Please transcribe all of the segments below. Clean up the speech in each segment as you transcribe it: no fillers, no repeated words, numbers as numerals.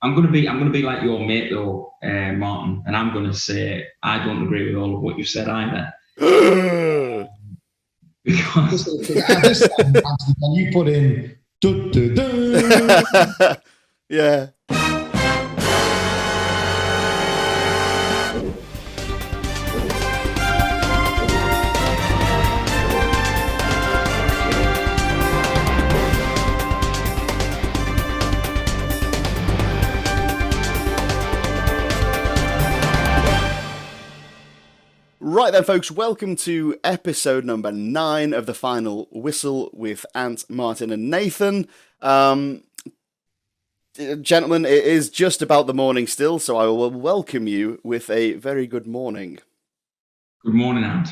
I'm gonna be like your mate though, Martin, and I'm gonna say I don't agree with all of what you said either. Because at this time, can you put in? Yeah. Right then, folks, welcome to episode number 9 of the Final Whistle with Ant, Martin and Nathan. Gentlemen, it is just about the morning still, so I will welcome you with a very good morning. Good morning, Ant.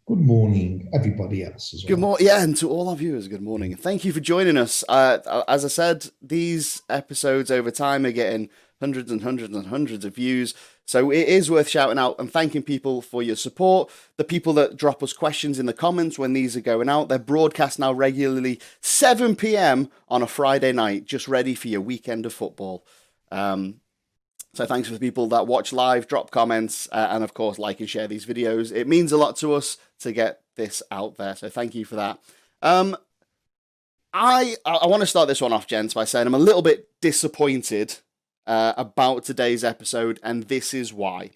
Good morning, everybody else as well. Good morning, yeah, and to all our viewers, good morning. Thank you for joining us. As I said, these episodes over time are getting hundreds and hundreds and hundreds of views, so it is worth shouting out and thanking people for your support. The people that drop us questions in the comments when these are going out, they're broadcast now regularly 7 p.m. on a Friday night, just ready for your weekend of football. So thanks for the people that watch live, drop comments, and of course like and share these videos. It means a lot to us to get this out there, so thank you for that. I want to start this one off, gents, by saying I'm a little bit disappointed about today's episode, and this is why.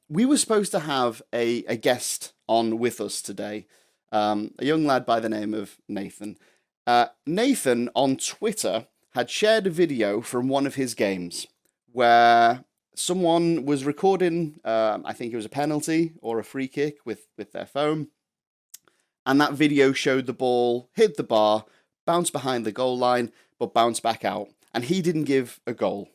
We were supposed to have a guest on with us today, a young lad by the name of Nathan. Nathan on Twitter had shared a video from one of his games where someone was recording, I think it was a penalty or a free kick with their phone, and that video showed the ball hit the bar, bounced behind the goal line, but bounced back out. And he didn't give a goal.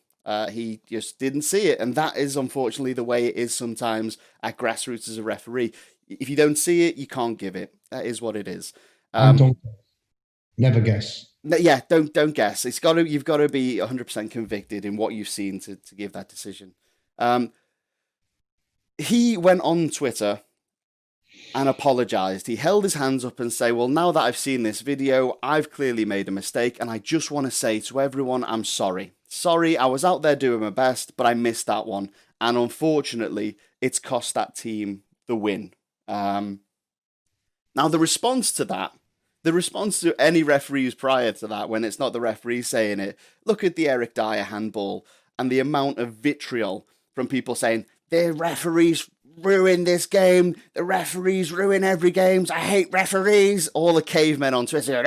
He just didn't see it. And that is unfortunately the way it is sometimes at grassroots as a referee. If you don't see it, you can't give it. That is what it is. Never guess. Yeah, don't guess. You've got to be 100% convicted in what you've seen to give that decision. He went on Twitter and apologized. He held his hands up and say, well, now that I've seen this video, I've clearly made a mistake, and I just want to say to everyone, I'm sorry. Sorry, I was out there doing my best, but I missed that one. And unfortunately, it's cost that team the win. Now, the response to any referees prior to that, when it's not the referee saying it, look at the Eric Dyer handball and the amount of vitriol from people saying, the referees ruin this game, the referees ruin every game, I hate referees, all the cavemen on Twitter.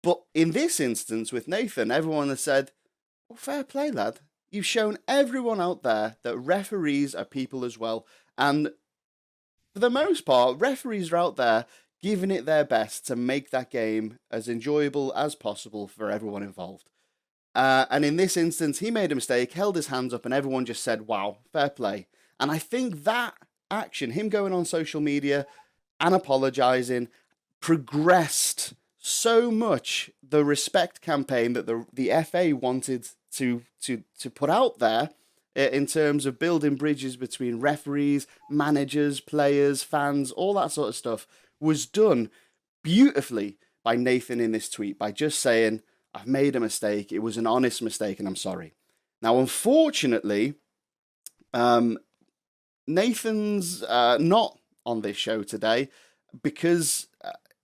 But in this instance with Nathan, everyone has said, well, fair play, lad. You've shown everyone out there that referees are people as well. And for the most part, referees are out there giving it their best to make that game as enjoyable as possible for everyone involved. And in this instance, he made a mistake, held his hands up, and everyone just said, wow, fair play. And I think that action, him going on social media and apologising, progressed so much the respect campaign that the FA wanted to put out there in terms of building bridges between referees, managers, players, fans, all that sort of stuff, was done beautifully by Nathan in this tweet, by just saying, I've made a mistake, it was an honest mistake, and I'm sorry. Now, unfortunately, Nathan's not on this show today because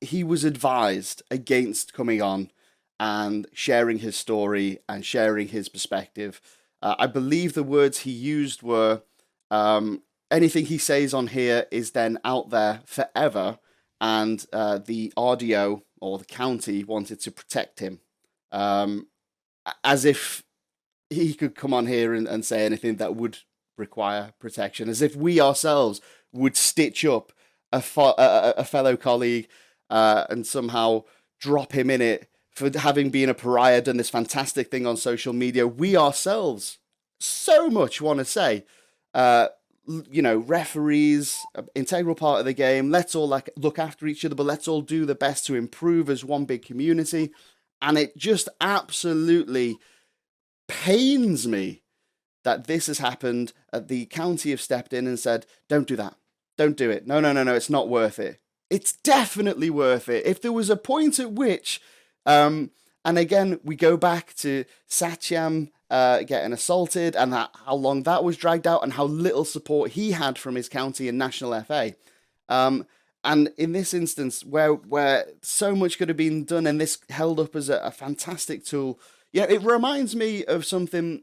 he was advised against coming on and sharing his story and sharing his perspective. I believe the words he used were, anything he says on here is then out there forever, and the RDO or the county wanted to protect him. As if he could come on here and say anything that would require protection, as if we ourselves would stitch up a fellow colleague and somehow drop him in it for having been a pariah, done this fantastic thing on social media. We ourselves so much want to say, referees, integral part of the game. Let's all look after each other, but let's all do the best to improve as one big community. And it just absolutely pains me that this has happened. The county have stepped in and said, don't do that. Don't do it. No, it's not worth it. It's definitely worth it. If there was a point at which a And again, we go back to Satyam getting assaulted and how long that was dragged out and how little support he had from his county and national FA. And in this instance, where so much could have been done and this held up as a fantastic tool, it reminds me of something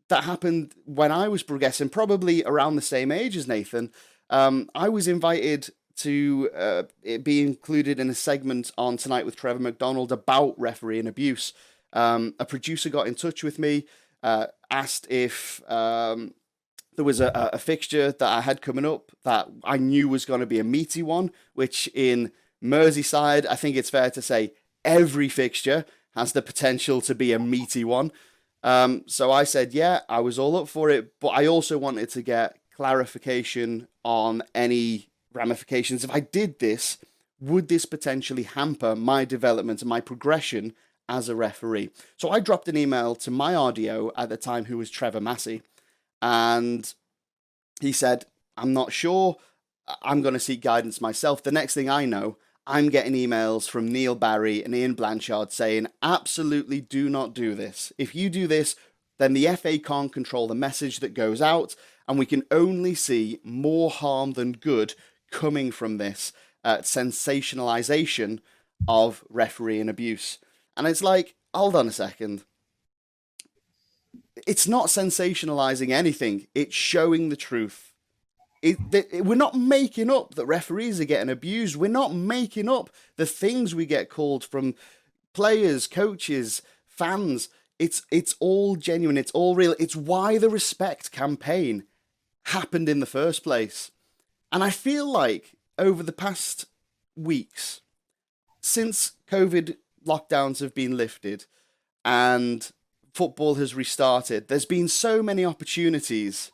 that happened when I was progressing, probably around the same age as Nathan. I was invited to be included in a segment on Tonight with Trevor McDonald about refereeing abuse. A producer got in touch with me, asked if there was a fixture that I had coming up that I knew was going to be a meaty one, which in Merseyside, I think it's fair to say every fixture has the potential to be a meaty one. So I said, yeah, I was all up for it, but I also wanted to get clarification on any ramifications. If I did this, would this potentially hamper my development and my progression as a referee? So I dropped an email to my RDO at the time, who was Trevor Massey, and he said, I'm not sure, I'm going to seek guidance myself. The next thing I know, I'm getting emails from Neil Barry and Ian Blanchard saying, absolutely do not do this. If you do this, then the FA can't control the message that goes out, and we can only see more harm than good coming from this sensationalization of refereeing abuse. And it's like, hold on a second. It's not sensationalizing anything. It's showing the truth. We're not making up that referees are getting abused. We're not making up the things we get called from players, coaches, fans. It's all genuine. It's all real. It's why the Respect campaign happened in the first place. And I feel like over the past weeks, since COVID lockdowns have been lifted and football has restarted, there's been so many opportunities,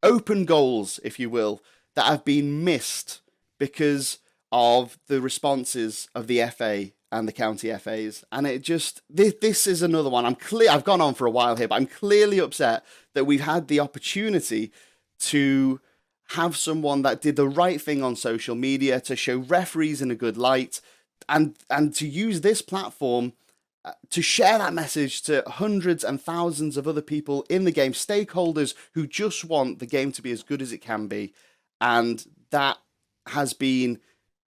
open goals, if you will, that have been missed because of the responses of the FA and the county FAs. And it just, this is another one. I've gone on for a while here, but I'm clearly upset that we've had the opportunity to have someone that did the right thing on social media to show referees in a good light and to use this platform to share that message to hundreds and thousands of other people in the game, stakeholders who just want the game to be as good as it can be. And that has been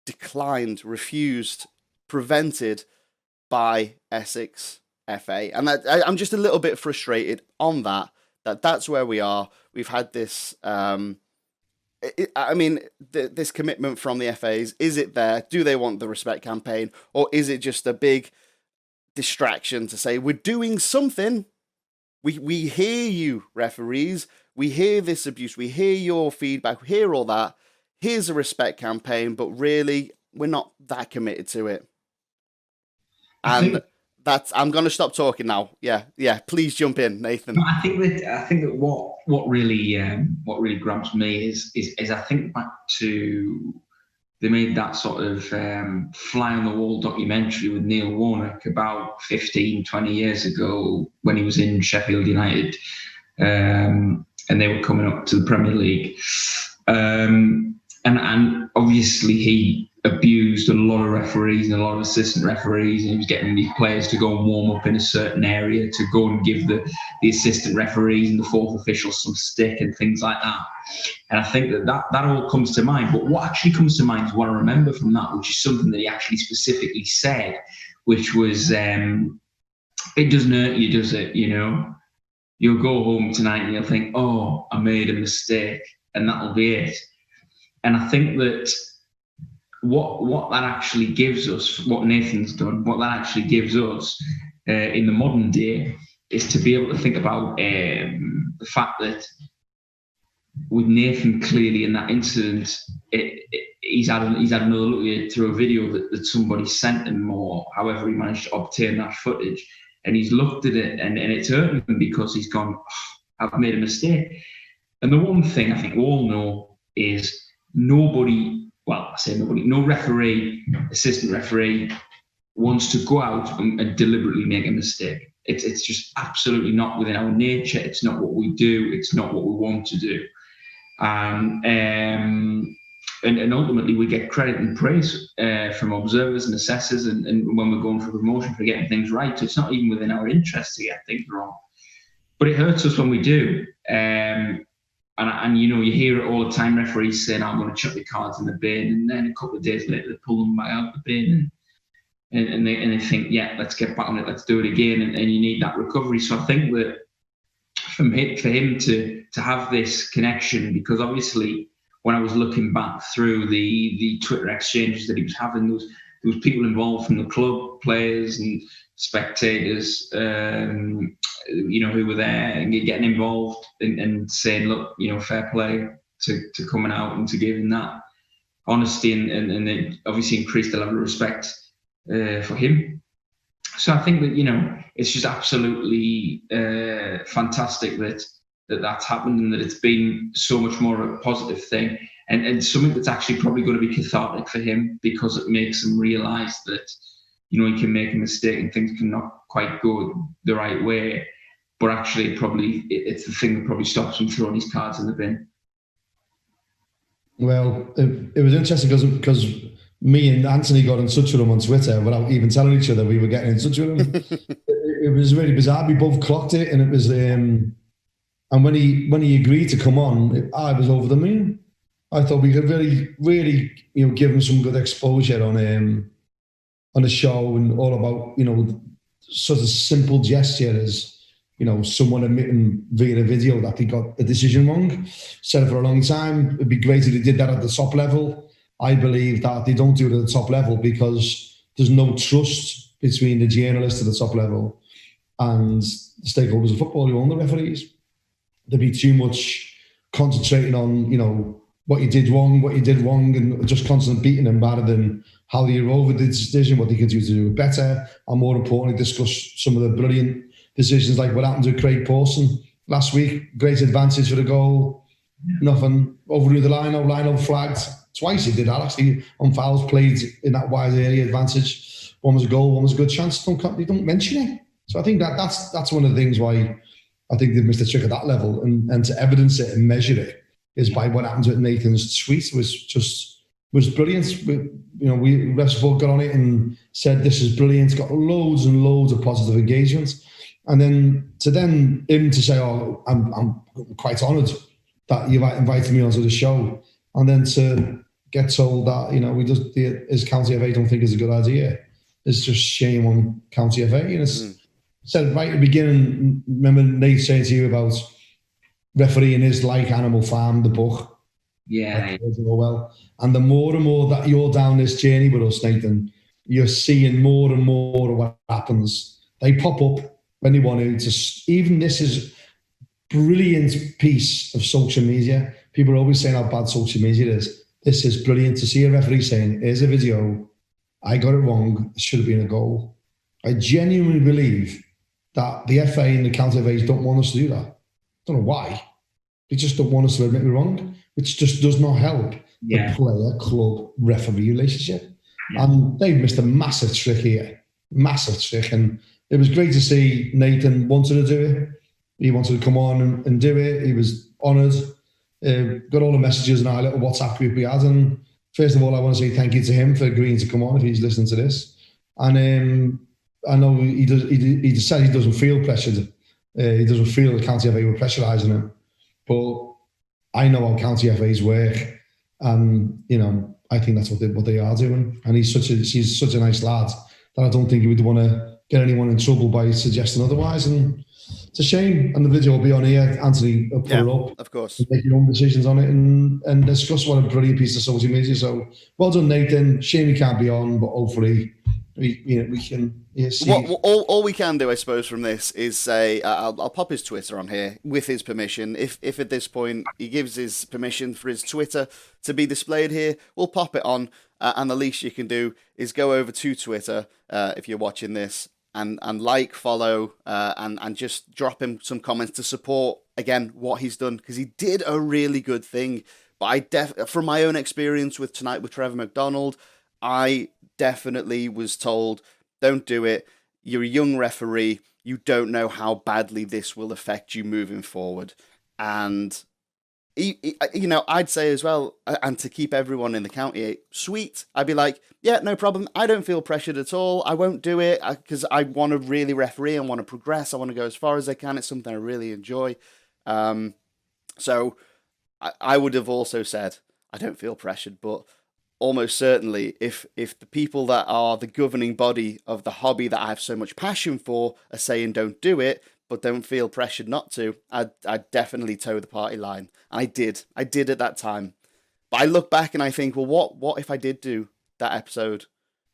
declined, refused, prevented by Essex FA. And I'm just a little bit frustrated on that's where we are. We've had this, this commitment from the FAs. Is it there? Do they want the Respect campaign? Or is it just a big distraction to say, we're doing something? We hear you, referees. We hear this abuse. We hear your feedback. We hear all that. Here's a Respect campaign, but really, we're not that committed to it. And I'm going to stop talking now. Yeah. Please jump in, Nathan. I think that what really grabs me is I think back to, they made that sort of fly on the wall documentary with Neil Warnock about 15, 20 years ago when he was in Sheffield United, and they were coming up to the Premier League. And obviously he abused a lot of referees and a lot of assistant referees, and he was getting these players to go and warm up in a certain area, to go and give the assistant referees and the fourth officials some stick and things like that. And I think that all comes to mind. But what actually comes to mind is what I remember from that, which is something that he actually specifically said, which was, it doesn't hurt you, does it? You know, you'll go home tonight and you'll think, oh, I made a mistake, and that'll be it. And I think that what that actually gives us, what Nathan's done, what that actually gives us in the modern day, is to be able to think about the fact that with Nathan clearly in that incident, he's had another look at it through a video that somebody sent him, or however he managed to obtain that footage, and he's looked at it and it's hurt him because he's gone, oh, I've made a mistake. And the one thing I think we all know is no referee, assistant referee wants to go out and deliberately make a mistake. It's just absolutely not within our nature. It's not what we do. It's not what we want to do. and ultimately we get credit and praise from observers and assessors, and when we're going for promotion for getting things right. So it's not even within our interest to get things wrong, but it hurts us when we do. And you know, you hear it all the time, referees saying, I'm going to chuck the cards in the bin, and then a couple of days later they pull them back out the bin, and they think, yeah, let's get back on it, let's do it again, and you need that recovery. So I think that for him to have this connection, because obviously when I was looking back through the Twitter exchanges that he was having, there was people involved from the club, players and spectators, you know, who were there and getting involved and saying, look, you know, fair play to coming out and to giving that honesty, and it obviously increased the level of respect for him. So I think that, you know, it's just absolutely fantastic that that's happened, and that it's been so much more of a positive thing, and something that's actually probably going to be cathartic for him, because it makes him realise that, you know, he can make a mistake and things can not quite go the right way, but actually probably it's the thing that probably stops him throwing his cards in the bin. Well, it was interesting because me and Anthony got in touch with him on Twitter without even telling each other we were getting in touch with him. It was really bizarre. We both clocked it, and it was. And when he agreed to come on, I was over the moon. I thought we could really, you know, give him some good exposure on the show, and all about, you know, sort of simple gesture as, you know, someone admitting via a video that he got a decision wrong. Said it for a long time. It'd be great if they did that at the top level. I believe that they don't do it at the top level because there's no trust between the journalists at the top level and the stakeholders of football who own the referees. There'd be too much concentrating on, you know, what you did wrong, and just constantly beating them, rather than how they over the decision, what they can do to do it better, and more importantly, discuss some of the brilliant decisions, like what happened to Craig Pawson last week. Great advantage for the goal, nothing over the line, flagged. Twice he did that, actually, on fouls played in that wide area advantage. One was a goal, one was a good chance. They don't mention it. So I think that's one of the things why I think they've missed a trick at that level, and to evidence it and measure it is by what happens with Nathan's tweet was brilliant. You know, we Refsport got on it and said this is brilliant. Got loads and loads of positive engagement, and then him to say, "Oh, I'm quite honoured that you've invited me onto the show," and then to get told that, you know, his county FA don't think it's a good idea. It's just shame on county FA, and it's. Said right at the beginning, remember Nate saying to you about refereeing is like Animal Farm, the book. Yeah. Well, and the more and more that you're down this journey with us, Nathan, you're seeing more and more of what happens. They pop up when they want to. Even this is brilliant piece of social media. People are always saying how bad social media is. This is brilliant to see a referee saying, here's a video, I got it wrong, it should have been a goal. I genuinely believe that the FA and the county FAs don't want us to do that. I don't know why. They just don't want us to admit we're wrong, which just does not help the player-club referee relationship. Yeah. And they've missed a massive trick here. Massive trick. And it was great to see Nathan wanted to do it. He wanted to come on and do it. He was honoured. Got all the messages in our little WhatsApp group we had. And first of all, I want to say thank you to him for agreeing to come on if he's listening to this. And I know he just said he doesn't feel pressured. He doesn't feel the county FA were pressurising him. But I know how county FAs work, and you know, I think that's what they are doing. And he's such a nice lad that I don't think he would want to get anyone in trouble by suggesting otherwise. And it's a shame. And the video will be on here. Anthony will put it up, of course. Make your own decisions on it and discuss what a brilliant piece of social media. So well done, Nathan. Shame he can't be on, but hopefully we can. Yes. All we can do, I suppose, from this is say, I'll pop his Twitter on here with his permission. If at this point he gives his permission for his Twitter to be displayed here, we'll pop it on. And the least you can do is go over to Twitter if you're watching this and like, follow, and just drop him some comments to support, again, what he's done, because he did a really good thing. But from my own experience with tonight with Trevor McDonald, I definitely was told, don't do it. You're a young referee. You don't know how badly this will affect you moving forward. And you know, I'd say as well, and to keep everyone in the county sweet, I'd be like, yeah, no problem. I don't feel pressured at all. I won't do it because I want to really referee and want to progress. I want to go as far as I can. It's something I really enjoy. So I would have also said, I don't feel pressured, but almost certainly if the people that are the governing body of the hobby that I have so much passion for are saying don't do it, but don't feel pressured not to, I'd definitely toe the party line. And I did at that time. But I look back and I think, well, what if I did do that episode?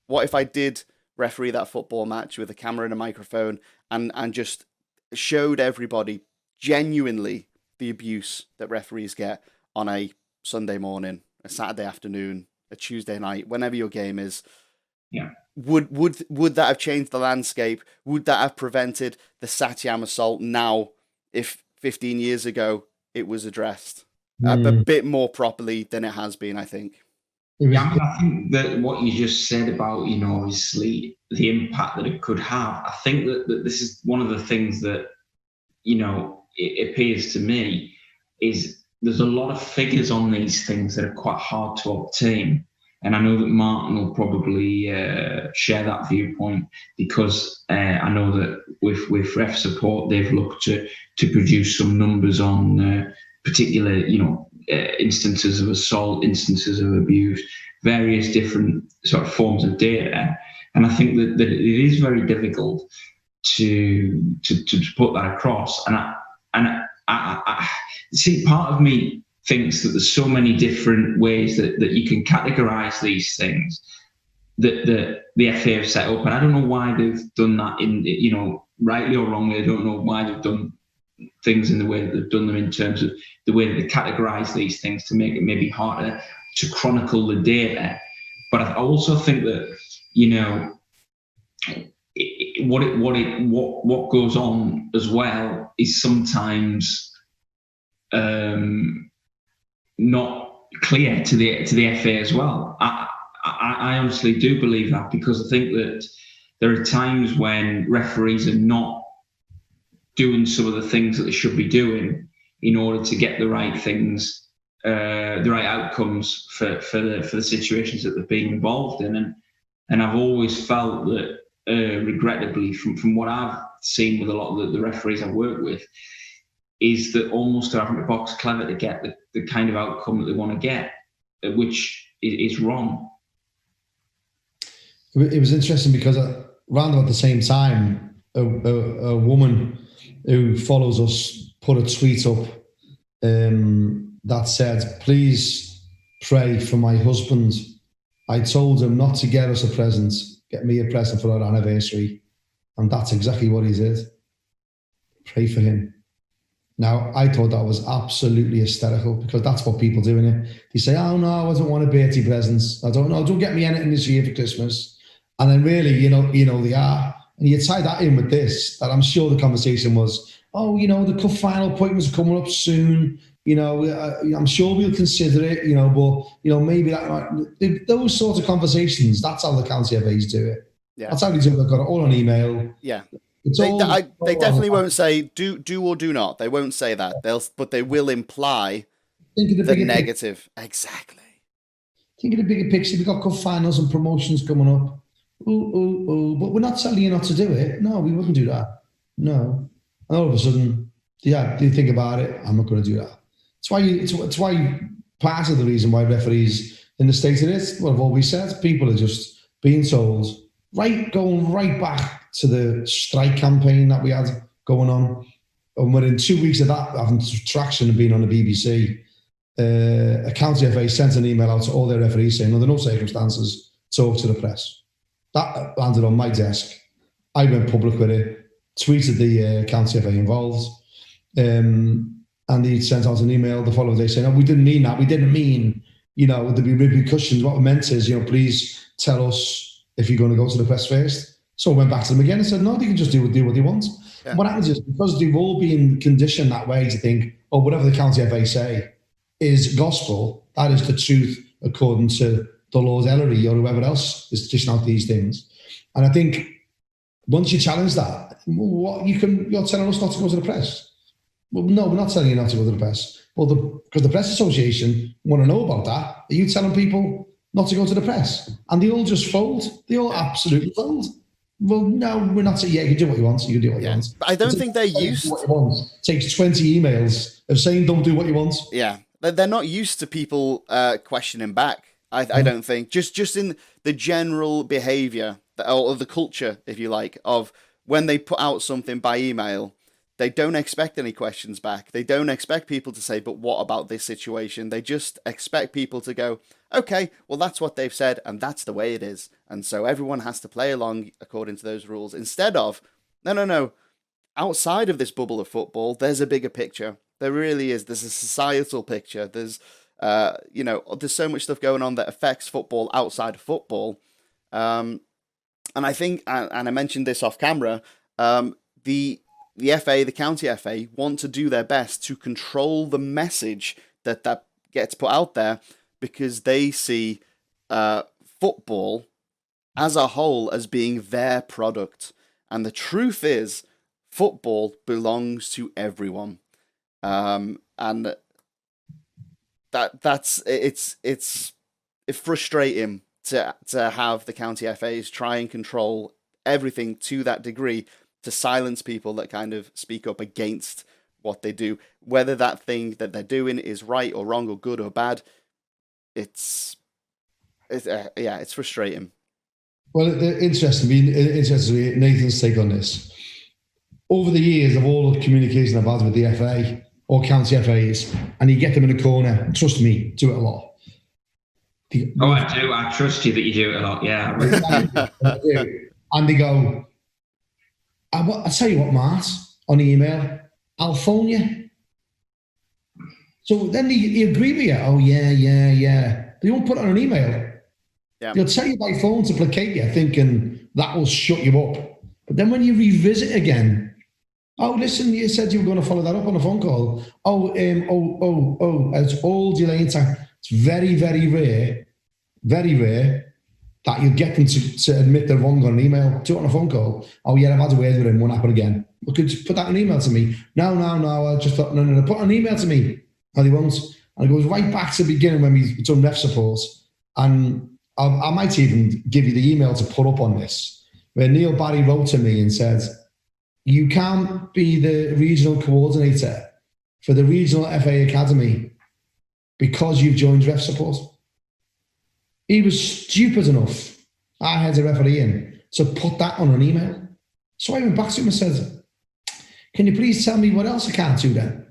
What if I did referee that football match with a camera and a microphone and just showed everybody genuinely the abuse that referees get on a Sunday morning, a Saturday afternoon, a Tuesday night, whenever your game is? Yeah. Would that have changed the landscape? Would that have prevented the Satyam assault now if 15 years ago it was addressed a bit more properly than it has been, I think? Yeah, I mean, I think that what you just said about, you know, obviously the impact that it could have, I think that this is one of the things that, you know, it appears to me is there's a lot of figures on these things that are quite hard to obtain. And I know that Martin will probably share that viewpoint because I know that with Ref Support, they've looked to produce some numbers on particular, you know, instances of assault, instances of abuse, various different sort of forms of data. And I think that it is very difficult to put that across. And I see, part of me thinks that there's so many different ways that you can categorize these things that the FA have set up. And I don't know why they've done that in, you know, rightly or wrongly. I don't know why they've done things in the way that they've done them in terms of the way that they categorize these things to make it maybe harder to chronicle the data. But I also think that, you know, what goes on as well is sometimes not clear to the FA as well. I honestly do believe that, because I think that there are times when referees are not doing some of the things that they should be doing in order to get the right things, the right outcomes for the situations that they're being involved in. And I've always felt that, regrettably, from what I've seen with a lot of the referees I've worked with, is that almost they're having to box clever to get the kind of outcome that they want to get, which is wrong. It was interesting because around about the same time, a woman who follows us put a tweet up that said, "Please pray for my husband. I told him not to get us a present, get me a present for our anniversary." And that's exactly what he did. Pray for him. Now, I thought that was absolutely hysterical, because that's what people do, innit? They say, "Oh no, I don't want a birthday presents. I don't know, don't get me anything this year for Christmas." And then really, you know they are. And you tie that in with this, that I'm sure the conversation was, "Oh, you know, the cup final appointments are coming up soon. You know, I'm sure we'll consider it, you know, but, you know, maybe that," those sorts of conversations, that's how the county FAs do it. Yeah. That's how they do it. They've got it all on email. Yeah. They definitely won't say do or do not. They won't say that. But they will imply the negative. Exactly. Think of the bigger picture. We've got cup finals and promotions coming up. But we're not telling you not to do it. No, we wouldn't do that. No. And all of a sudden, yeah, do you think about it? I'm not going to do that. It's why part of the reason why referees in the States it is, what I've always said, people are just being told, going right back to the strike campaign that we had going on. And within 2 weeks of that having traction and being on the BBC, a county FA sent an email out to all their referees saying, under no circumstances, talk to the press. That landed on my desk. I went public with it, tweeted the county FA involved, and he sent out an email the following day saying, "Oh, we didn't mean that. We didn't mean, you know, there'd be repercussions. What we meant is, you know, please tell us if you're going to go to the press first." So I went back to them again and said, "No, they can just do what they want." Yeah. What happens is, because they've all been conditioned that way to think, "Oh, whatever the county FA say is gospel, that is the truth according to the Lord Ellery or whoever else is dishing out these things." And I think once you challenge that, you're telling us not to go to the press. Well, no, we're not telling you not to go to the press. Well, because the press association want to know about that, are you telling people not to go to the press? And they all just fold. They all absolutely fold. Well, no, we're not saying, yeah, you can do what you want, so you can do what you want. But I don't think they're used. What you want. It takes 20 emails of saying don't do what you want. Yeah, they're not used to people questioning back. I don't think. Just in the general behaviour, or the culture, if you like, of when they put out something by email, they don't expect any questions back. They don't expect people to say, but what about this situation? They just expect people to go, okay, well, that's what they've said, and that's the way it is. And so everyone has to play along according to those rules. Instead of, no. Outside of this bubble of football, there's a bigger picture. There really is. There's a societal picture. There's, there's so much stuff going on that affects football outside of football. And I think, and I mentioned this off camera, the FA, the county FA, want to do their best to control the message that gets put out there, because they see football as a whole as being their product. And the truth is, football belongs to everyone. And it's frustrating to have the county FAs try and control everything to that degree, to silence people that kind of speak up against what they do, whether that thing that they're doing is right or wrong or good or bad. It's frustrating. Well, interestingly, Nathan's take on this. Over the years of all the communication I've had with the FA or county FAs, and you get them in a corner, trust me, do it a lot. I do. I trust you that you do it a lot, yeah. And they go, I'll tell you what, Mart, on email, I'll phone you. So then they agree with you. Oh, yeah. They won't put it on an email. Yeah. They'll tell you by phone to placate you, thinking that will shut you up. But then when you revisit again, oh, listen, you said you were going to follow that up on a phone call. It's all delaying time. It's very, very rare that you get them to admit they're wrong on an email. Do it on a phone call. Oh, yeah, I've had a word with him. Won't happen again. Well, could you put that in an email to me? No. I just thought, no. Put an email to me. No, they won't. And it goes right back to the beginning when we've done ref support. And I might even give you the email to put up on this, where Neil Barry wrote to me and said, you can't be the regional coordinator for the regional FA Academy because you've joined ref support. He was stupid enough, I had a referee in, to put that on an email. So I went back to him and said, can you please tell me what else I can't do then?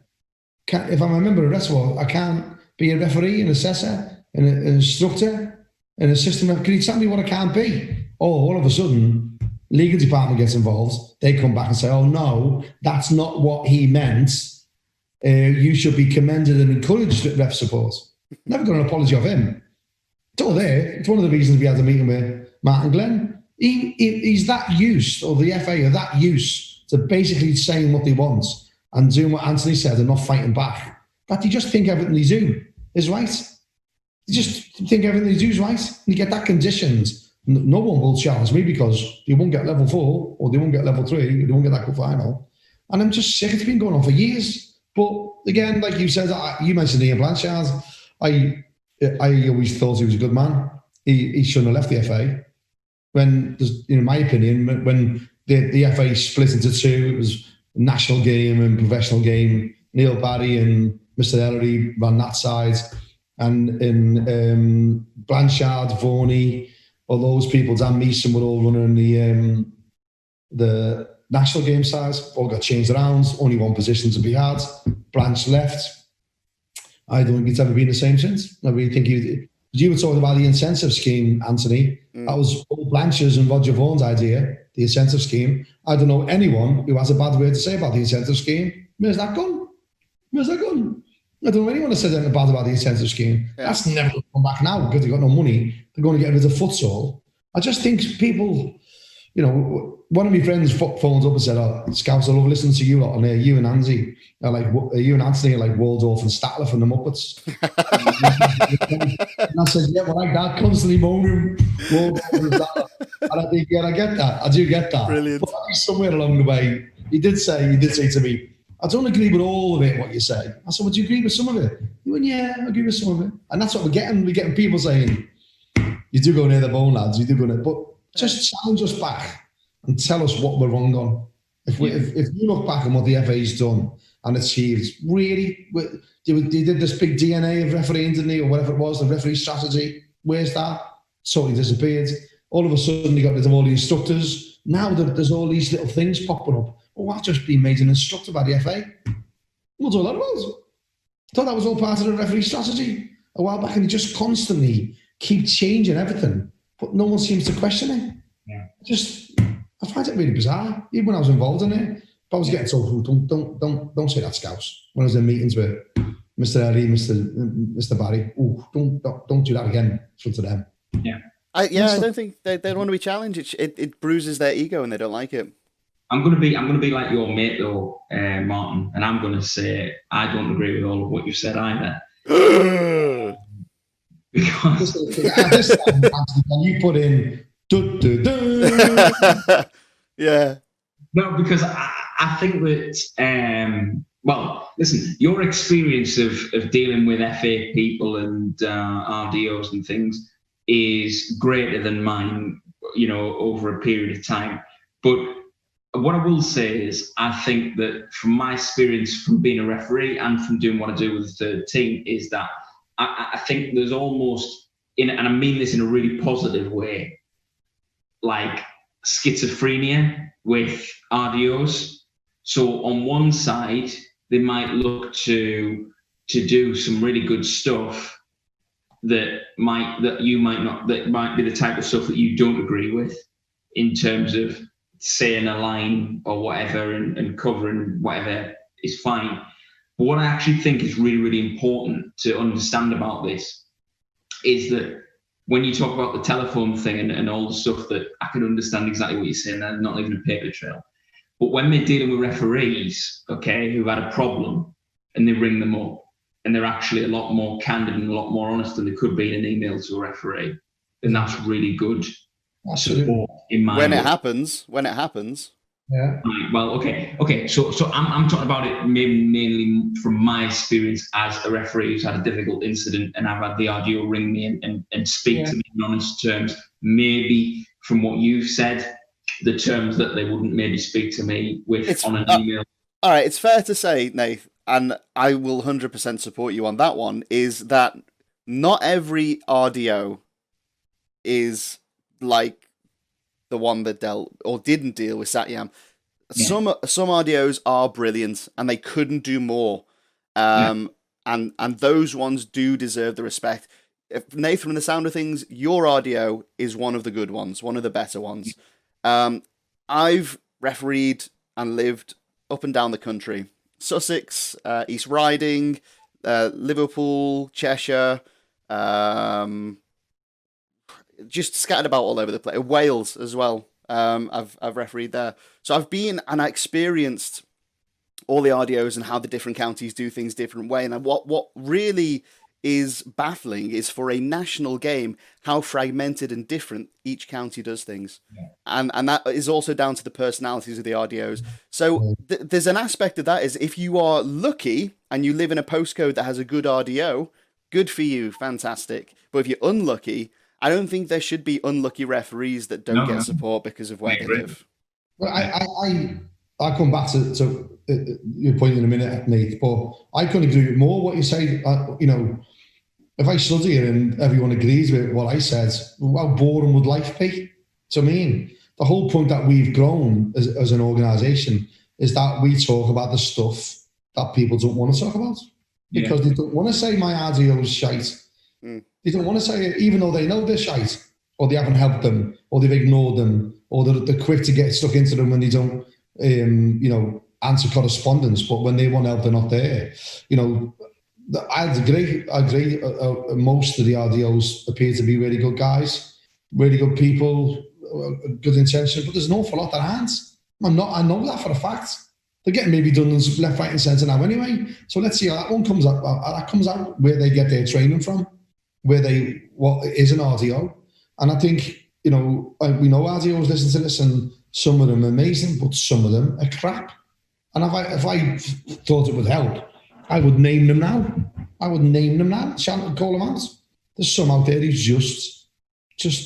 If I'm a member of ref support, I can't be a referee, an assessor, an instructor, an assistant. Can you tell me what I can't be? Oh, all of a sudden, legal department gets involved. They come back and say, oh, no, that's not what he meant. You should be commended and encouraged at ref support. Never got an apology of him. It's all there. It's one of the reasons we had a meeting with Martin Glenn. He's that used, or the FA are that used to basically saying what they want and doing what Anthony said and not fighting back, that they just think everything they do is right. They just think everything they do is right. And you get that conditioned. No one will challenge me because they won't get level 4 or they won't get level 3. They won't get that cup final. And I'm just sick. It's been going on for years. But again, like you said, you mentioned Ian Blanchard. I always thought he was a good man. He shouldn't have left the FA. When, in my opinion, when the FA split into two, it was national game and professional game. Neil Barry and Mr. Ellery ran that side. And in Blanchard, Vaughan, all those people, Dan Meeson were all running the national game side. All got changed around. Only one position to be had. Blanche left. I don't think it's ever been the same since. I really think you were talking about the incentive scheme, Anthony. That was Paul Blanche's and Roger Vaughan's idea, the incentive scheme. I don't know anyone who has a bad word to say about the incentive scheme. Where's that gone? I don't know anyone that said anything bad about the incentive scheme. Yeah. That's never going to come back now because they've got no money. They're going to get rid of futsal. I just think people, one of my friends phones up and said, oh, Scouts, I love listening to you lot on there. You and Anthony are like Waldorf and Statler from the Muppets. And I said, yeah, well, like that, constantly moaning Waldorf and Statler. And I think, yeah, I get that. I do get that. Brilliant. But somewhere along the way, he did say to me, I don't agree with all of it, what you say. I said, would you agree with some of it? He went, yeah, I agree with some of it. And that's what we're getting. We're getting people saying, you do go near the bone, lads, you do go near. But just challenge us back and tell us what we're wrong on. If you look back on what the FA's done and achieved, really, they did this big DNA of refereeing, didn't they, or whatever it was, the referee strategy. Where's that? Totally disappeared. All of a sudden, you got rid of all the instructors. Now there's all these little things popping up. Oh, I've just been made an instructor by the FA. What's all that was? I thought that was all part of the referee strategy a while back, and they just constantly keep changing everything, but no one seems to question it. Yeah. I find it really bizarre. Even when I was involved in it, if I was getting told, don't say that, Scouse. When I was in meetings with Mr. Ellie, Mr. Barry, don't do that again in front of them. Yeah. I don't think they don't want to be challenged. It bruises their ego and they don't like it. I'm gonna be like your mate though, Martin, and I'm gonna say I don't agree with all of what you said either. Because you put in yeah. No, because I think that well, listen, your experience of dealing with FA people and RDOs and things is greater than mine, over a period of time. But what I will say is, I think that from my experience from being a referee and from doing what I do with the third team, is that I think there's almost, and I mean this in a really positive way, like schizophrenia with RDOs. So on one side, they might look to do some really good stuff that might be the type of stuff that you don't agree with, in terms of saying a line or whatever and covering whatever is fine. But what I actually think is really, really important to understand about this is that when you talk about the telephone thing and all the stuff, that I can understand exactly what you're saying, they're not leaving a paper trail. But when they're dealing with referees, okay, who've had a problem and they ring them up, and they're actually a lot more candid and a lot more honest than they could be in an email to a referee, then that's really good support in my when it happens. Yeah. Well, okay. So I'm talking about it mainly from my experience as a referee who's had a difficult incident, and I've had the RDO ring me and speak to me in honest terms. Maybe from what you've said, the terms that they wouldn't maybe speak to me with on an email. All right, it's fair to say, Nath, and I will 100% support you on that one, is that not every RDO is like the one that dealt or didn't deal with Satyam. Yeah. Some RDOs are brilliant and they couldn't do more. And those ones do deserve the respect. If, Nathan, from the sound of things, your RDO is one of the good ones, one of the better ones. I've refereed and lived up and down the country. Sussex, East Riding, Liverpool, Cheshire, just scattered about all over the place. Wales as well. I've refereed there. So I've been and I experienced all the RDOs and how the different counties do things different way. And what really is baffling is, for a national game, how fragmented and different each county does things. Yeah. And that is also down to the personalities of the RDOs. So there's an aspect of that is, if you are lucky and you live in a postcode that has a good RDO, good for you, fantastic. But if you're unlucky, I don't think there should be unlucky referees that don't get support because of where they live. Well, I come back to your point in a minute, Nate, but I couldn't agree with more what you say. If I stood here and everyone agrees with what I said, how boring would life be? So I mean, the whole point that we've grown as an organisation is that we talk about the stuff that people don't want to talk about, because they don't want to say my RDO is shite. They don't want to say it, even though they know they're shite, or they haven't helped them, or they've ignored them, or they're quick to get stuck into them when they don't, answer correspondence. But when they want help, they're not there. I agree. Most of the RDOs appear to be really good guys, really good people, good intentions, but there's an awful lot that aren't. I know that for a fact. They're getting maybe done left, right, and centre now anyway. So let's see how that one comes out. That comes out where they get their training from, what is an RDO. And I think, we know RDOs listen to this, and some of them are amazing, but some of them are crap. And if I thought it would help, I would name them now. I would name them now, call them out. There's some out there who just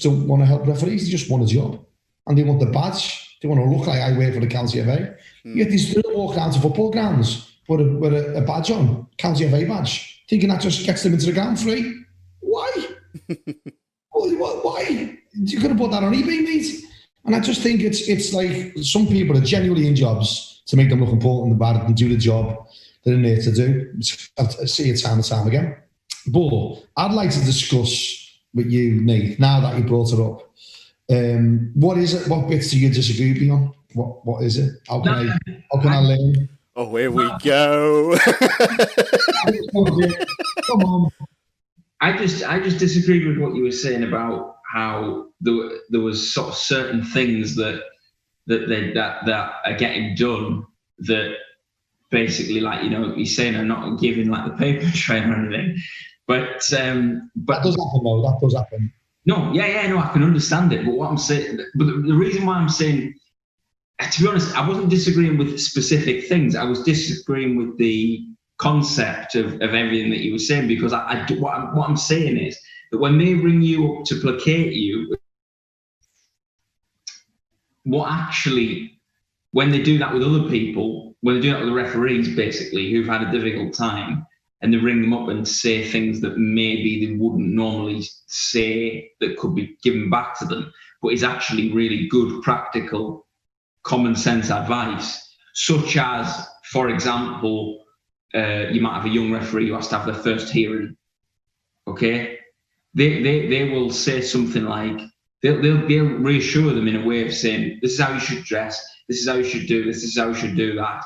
don't want to help referees. They just want a job. And they want the badge. They want to look like I work for the county FA. Yet they still walk down to football grounds with a badge on, county FA badge, thinking that just gets them into the ground free. Why? Why? You could have put that on eBay, mate. And I just think it's like some people are genuinely in jobs to make them look important and bad and do the job they're in there to do. I see it time and time again. But I'd like to discuss with you, Nate, now that you brought it up. What is it? What bits do you disagree with me on? What is it? How can I learn? Oh, here we go. Come on. I just disagreed with what you were saying about how there was sort of certain things that are getting done that basically, like, you know, you're saying are not giving like the paper trail or anything. But that does happen though. That does happen. No, no, I can understand it. But what I'm saying, but the reason why I'm saying, to be honest, I wasn't disagreeing with specific things. I was disagreeing with the concept of everything that you were saying, because what I'm saying is that when they ring you up to placate you, when they do that with other people, when they do that with the referees, basically, who've had a difficult time, and they ring them up and say things that maybe they wouldn't normally say that could be given back to them, but is actually really good, practical, common sense advice, such as, for example, you might have a young referee who has to have their first hearing. Okay, they will say something like, they'll reassure them in a way of saying, this is how you should dress, this is how you should do this is how you should do that,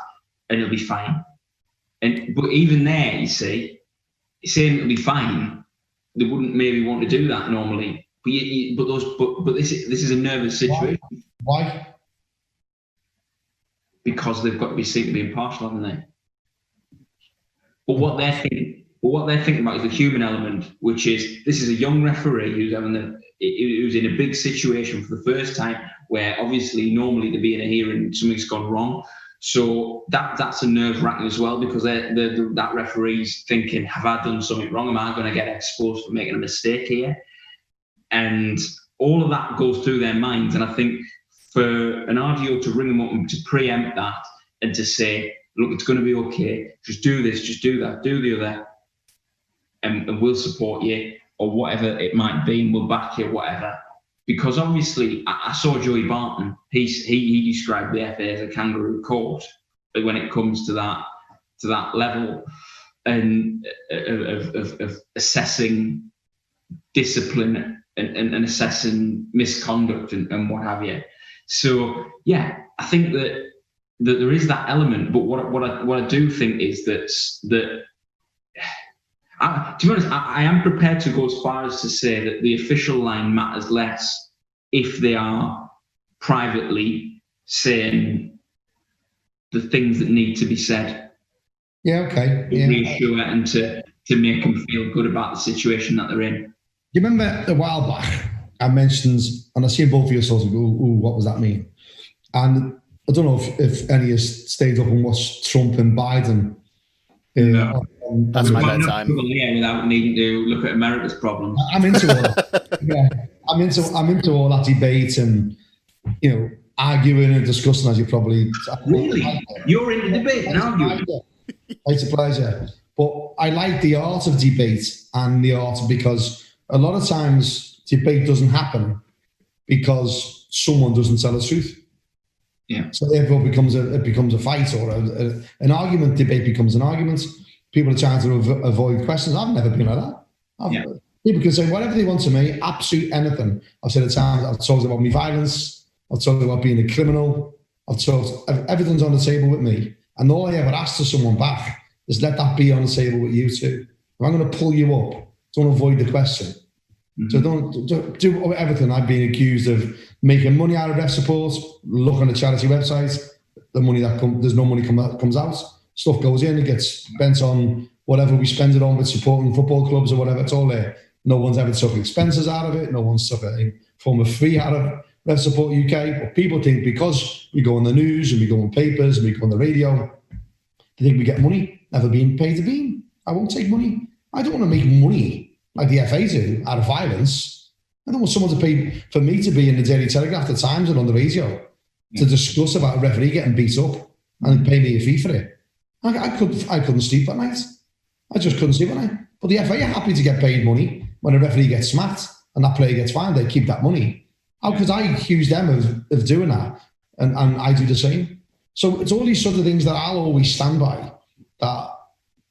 and it'll be fine. But even there, you see, saying it'll be fine, they wouldn't maybe want to do that normally. But this is a nervous situation. Why? Because they've got to be seen to be impartial, haven't they? But what they're thinking about is the human element, which is, this is a young referee who's in a big situation for the first time, where obviously normally to be in a hearing, something's gone wrong. So that's a nerve-wracking as well, because that referee's thinking, have I done something wrong? Am I going to get exposed for making a mistake here? And all of that goes through their minds. And I think for an RDO to ring them up and to preempt that and to say, look, it's going to be okay, just do this, just do that, do the other, and we'll support you, or whatever it might be, and we'll back you, whatever. Because obviously, I saw Joey Barton. He described the FA as a kangaroo court when it comes to that level and of assessing discipline and assessing misconduct and what have you. So yeah, I think that there is that element. But what I do think is that to be honest, I am prepared to go as far as to say that the official line matters less if they are privately saying the things that need to be said. Yeah, okay. To reassure and to make them feel good about the situation that they're in. You remember a while back, I mentioned, and I seen both of you sort of go, ooh, what does that mean? And I don't know if any of you stayed up and watched Trump and Biden. No. That's my bedtime. Without needing to look at America's problems. I'm into all that. Yeah, I'm into all that debate and, you know, arguing and discussing, as you probably. Really? You're in the debate and arguing? I suppose, yeah. But I like the art of debate and the art, because a lot of times debate doesn't happen because someone doesn't tell the truth. Yeah. So therefore it becomes a fight, or an argument. Debate becomes an argument. People are trying to avoid questions. I've never been like that. People can say whatever they want to me, absolute anything. I've said at times, I've talked about my violence, I've talked about being a criminal, I've talked, everything's on the table with me. And all I ever ask to someone back is let that be on the table with you too. If I'm going to pull you up, don't avoid the question. Mm-hmm. So don't do everything. I've been accused of making money out of ref support, look on the charity website, the money there's no money comes out. Stuff goes in, it gets spent on whatever we spend it on with supporting football clubs or whatever, it's all there. No one's ever took expenses out of it. No one's took a form of fee out of Ref Support UK, but people think because we go on the news and we go on papers and we go on the radio, they think we get money. Never been paid to be. I won't take money. I don't want to make money like the FA do out of violence. I don't want someone to pay for me to be in the Daily Telegraph, the Times, and on the radio to discuss about a referee getting beat up and pay me a fee for it. I couldn't sleep at night. I just couldn't sleep at night. But the FA are happy to get paid money when a referee gets smacked and that player gets fined. They keep that money. How could I accuse them of doing that? And I do the same. So it's all these sort of things that I'll always stand by. That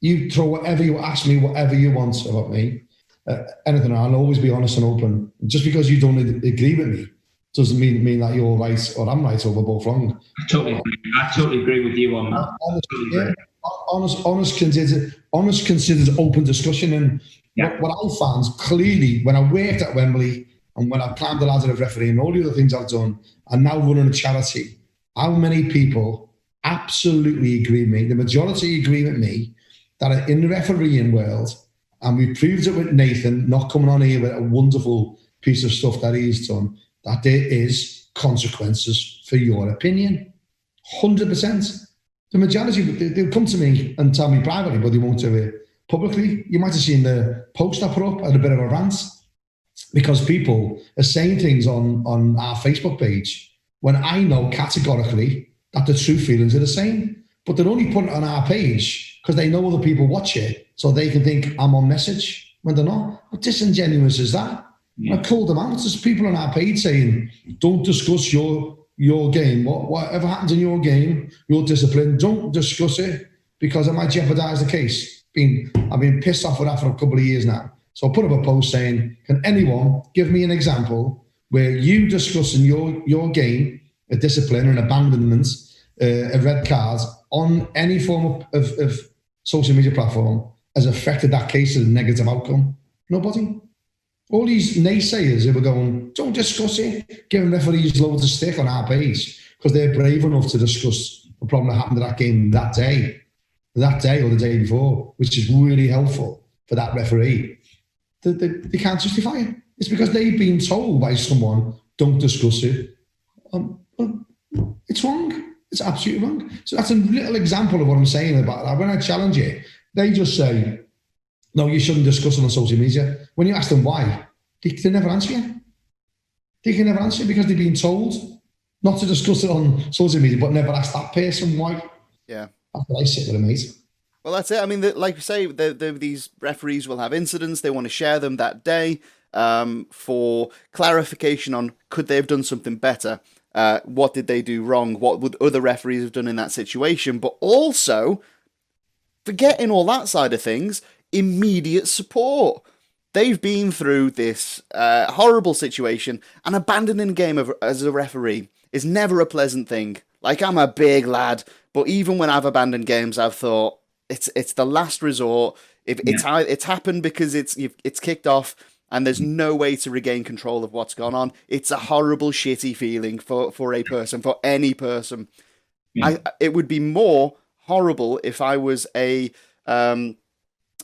you throw whatever you ask me, whatever you want about me, anything. I'll always be honest and open. Just because you don't agree with me doesn't mean that you're right or I'm right or we're both wrong. I totally agree with you on that. Honest, considered open discussion. And what I found clearly when I worked at Wembley and when I've climbed the ladder of refereeing and all the other things I've done, and now running a charity, how many people absolutely agree with me, the majority agree with me, that are in the refereeing world, and we proved it with Nathan, not coming on here with a wonderful piece of stuff that he's done, that there is consequences for your opinion. 100%. The majority, they'll come to me and tell me privately, but they won't do it publicly. You might have seen the post I put up at a bit of a rant, because people are saying things on our Facebook page when I know categorically that the true feelings are the same. But they're only putting it on our page because they know other people watch it, so they can think I'm on message when they're not. How disingenuous is that? I called them out. There's people on our page saying, don't discuss your game. Whatever happens in your game, your discipline, don't discuss it because it might jeopardise the case. I've been pissed off with that for a couple of years now. So I put up a post saying, can anyone give me an example where you discussing your game, a discipline, an abandonment, a red card on any form of social media platform has affected that case as a negative outcome? Nobody. All these naysayers who were going, don't discuss it, giving referees loads of stick on our page because they're brave enough to discuss the problem that happened to that game that day or the day before, which is really helpful for that referee. They can't justify it. It's because they've been told by someone, don't discuss it. It's wrong. It's absolutely wrong. So that's a little example of what I'm saying about that. When I challenge it, they just say, no, you shouldn't discuss it on social media. When you ask them why, they never answer you. They can never answer you because they've been told not to discuss it on social media, but never ask that person why. Yeah. That's what I sit with them, mate. Well, that's it. I mean, like you say, these referees will have incidents. They want to share them that day for clarification on could they have done something better? What did they do wrong? What would other referees have done in that situation? But also, forgetting all that side of things, immediate support. They've been through this horrible situation, and abandoning a game as a referee is never a pleasant thing. Like, I'm a big lad, but even when I've abandoned games, I've thought it's the last resort. If it's happened because it's kicked off, and there's no way to regain control of what's gone on. It's a horrible, shitty feeling for a person, for any person. Yeah. It would be more horrible if I was a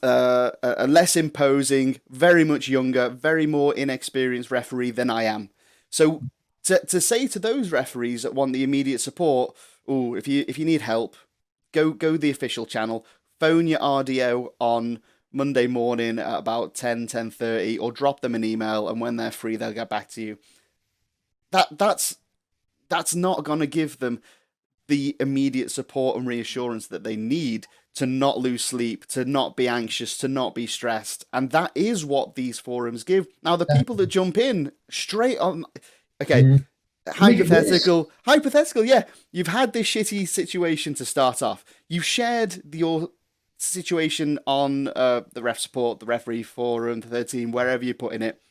less imposing, very much younger, very more inexperienced referee than I am. So to say to those referees that want the immediate support, if you need help, go the official channel, phone your RDO on Monday morning at about 10:30, or drop them an email, and when they're free, they'll get back to you. That's not going to give them the immediate support and reassurance that they need to not lose sleep, to not be anxious, to not be stressed. And that is what these forums give. Now, the people that jump in straight on, okay, hypothetical, yeah, you've had this shitty situation to start off. You've shared your situation on the ref support, the referee forum, the 13, wherever you're putting it.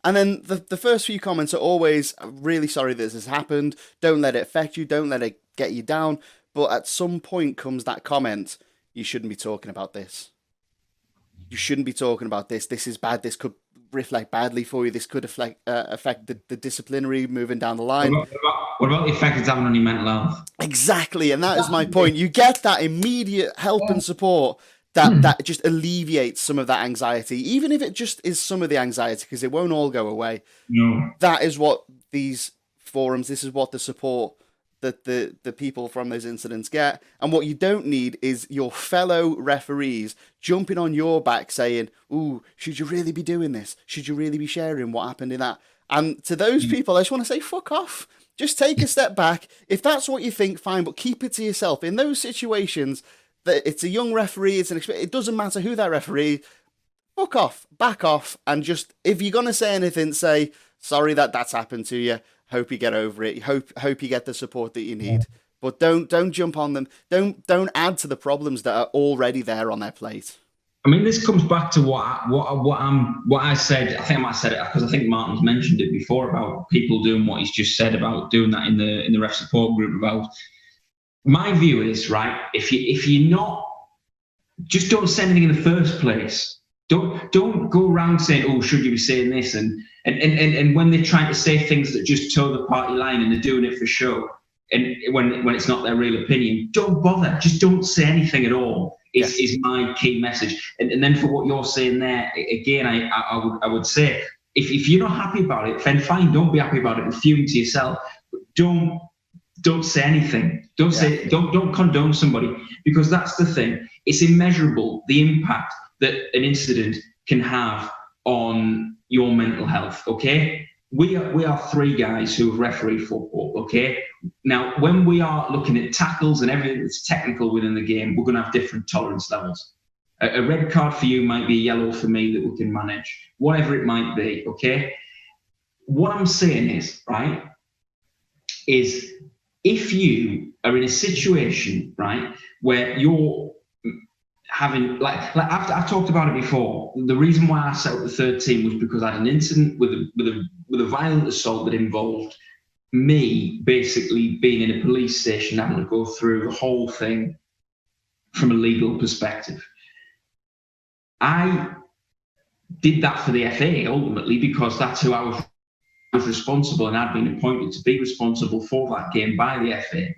And then the first few comments are always, I'm really sorry this has happened. Don't let it affect you. Don't let it get you down. But at some point comes that comment, you shouldn't be talking about this. You shouldn't be talking about this. This is bad. This could reflect badly for you. This could affect the disciplinary moving down the line. What about the effect it's having on your mental health? Exactly. And that is my point. You get that immediate help and support that just alleviates some of that anxiety, even if it just is some of the anxiety, because it won't all go away. No. That is what these forums, this is what the support that the people from those incidents get. And what you don't need is your fellow referees jumping on your back saying, ooh, should you really be doing this? Should you really be sharing what happened in that? And to those people, I just want to say, fuck off. Just take a step back. If that's what you think, fine, but keep it to yourself. In those situations, that it's a young referee, it doesn't matter who that referee, fuck off, back off, and just, if you're going to say anything, say, sorry that's happened to you. Hope you get over it. Hope you get the support that you need. But don't jump on them. Don't add to the problems that are already there on their plate. I mean, this comes back to what I said. I think I might have said it because I think Martin's mentioned it before about people doing what he's just said about doing that in the ref support group. About my view is, right, if you're not, just don't say anything in the first place. Don't go around saying, oh, should you be saying this? And when they're trying to say things that just toe the party line and they're doing it for show, and when it's not their real opinion, don't bother. Just don't say anything at all. Is my key message. And then for what you're saying there, again, I would say, if you're not happy about it, then fine, don't be happy about it and fume to yourself. But don't say anything. Don't condone somebody, because that's the thing. It's immeasurable, the impact that an incident can have on your mental health, okay? We are three guys who have refereed football, okay? Now, when we are looking at tackles and everything that's technical within the game, we're going to have different tolerance levels. A red card for you might be a yellow for me that we can manage, whatever it might be, okay? What I'm saying is, right, is if you are in a situation, right, where you're having, like I've talked about it before, the reason why I set up the third team was because I had an incident with a violent assault that involved me basically being in a police station, having to go through the whole thing from a legal perspective. I did that for the FA ultimately because that's who I was responsible, and I'd been appointed to be responsible for that game by the FA.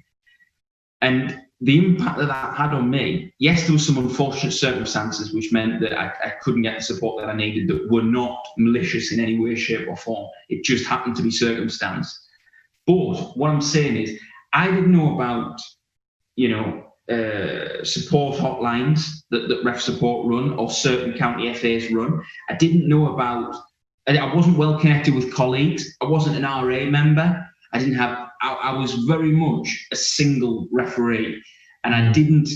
And the impact that had on me, yes, there were some unfortunate circumstances which meant that I couldn't get the support that I needed, that were not malicious in any way, shape or form. It just happened to be circumstance. But what I'm saying is, I didn't know about, support hotlines that Ref Support run or certain county FAs run. I didn't know about, I wasn't well connected with colleagues. I wasn't an RA member. I was very much a single referee, and I didn't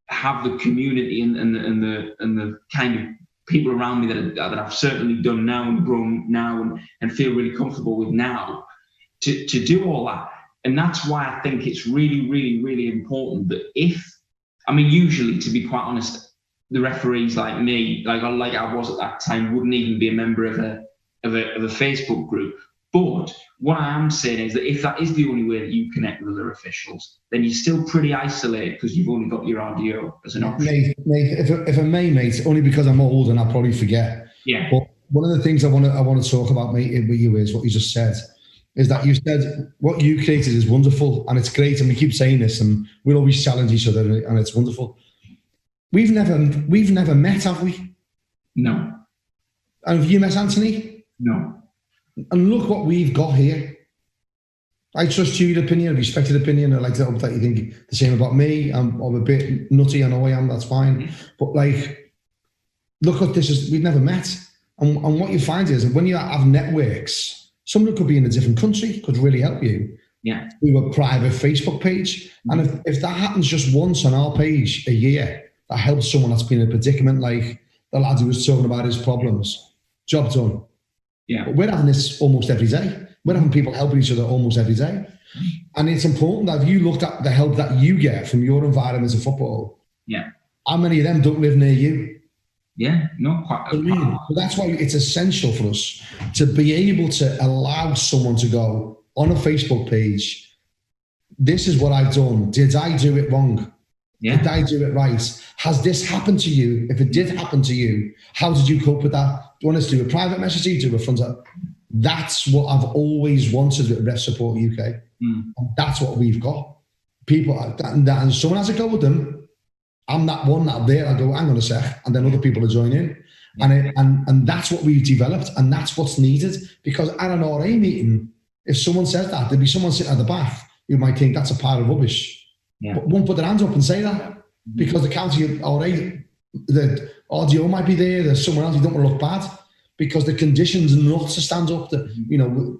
have the community and the kind of people around me that I've certainly done now and grown now and feel really comfortable with now to do all that. And that's why I think it's really, really, really important that usually, to be quite honest, the referees like me, like I was at that time, wouldn't even be a member of a Facebook group. But what I am saying is that if that is the only way that you connect with other officials, then you're still pretty isolated because you've only got your RDO as an option. Mate, if I may, mate, only because I'm old and I'll probably forget. Yeah. But one of the things I want to talk about, mate, with you is what you just said. Is that you said what you created is wonderful and it's great, and we keep saying this, and we'll always challenge each other, and it's wonderful. We've never met, have we? No. And have you met Anthony? No. And look what we've got here. I trust your opinion, I respect your opinion. I like to hope that you think the same about me. I'm a bit nutty, I know I am, that's fine. But look what this is, we've never met. And what you find is that when you have networks, someone could be in a different country, could really help you. Yeah. Do a private Facebook page. And if that happens just once on our page a year, that helps someone that's been in a predicament, like the lad who was talking about his problems, job done. Yeah. But we're having this almost every day. We're having people helping each other almost every day. And it's important that if you looked at the help that you get from your environment of football, how many of them don't live near you? Yeah, not quite. So that's why it's essential for us to be able to allow someone to go on a Facebook page, this is what I've done. Did I do it wrong? Yeah. Did I do it right? Has this happened to you? If it did happen to you, how did you cope with that? Do you want us to do a private message? Do you do a front up? That's what I've always wanted with Ref Support UK. And that's what we've got. People, and someone has a go with them. I'm that one that there, I go, hang on a sec, and then other people are joining. And that's what we've developed, and that's what's needed. Because at an RA meeting, if someone says that, there'd be someone sitting at the back who might think that's a pile of rubbish, but won't put their hands up and say that because the county, all right, the RDO might be there, there's someone else, you don't want to look bad because the conditions not to stand up,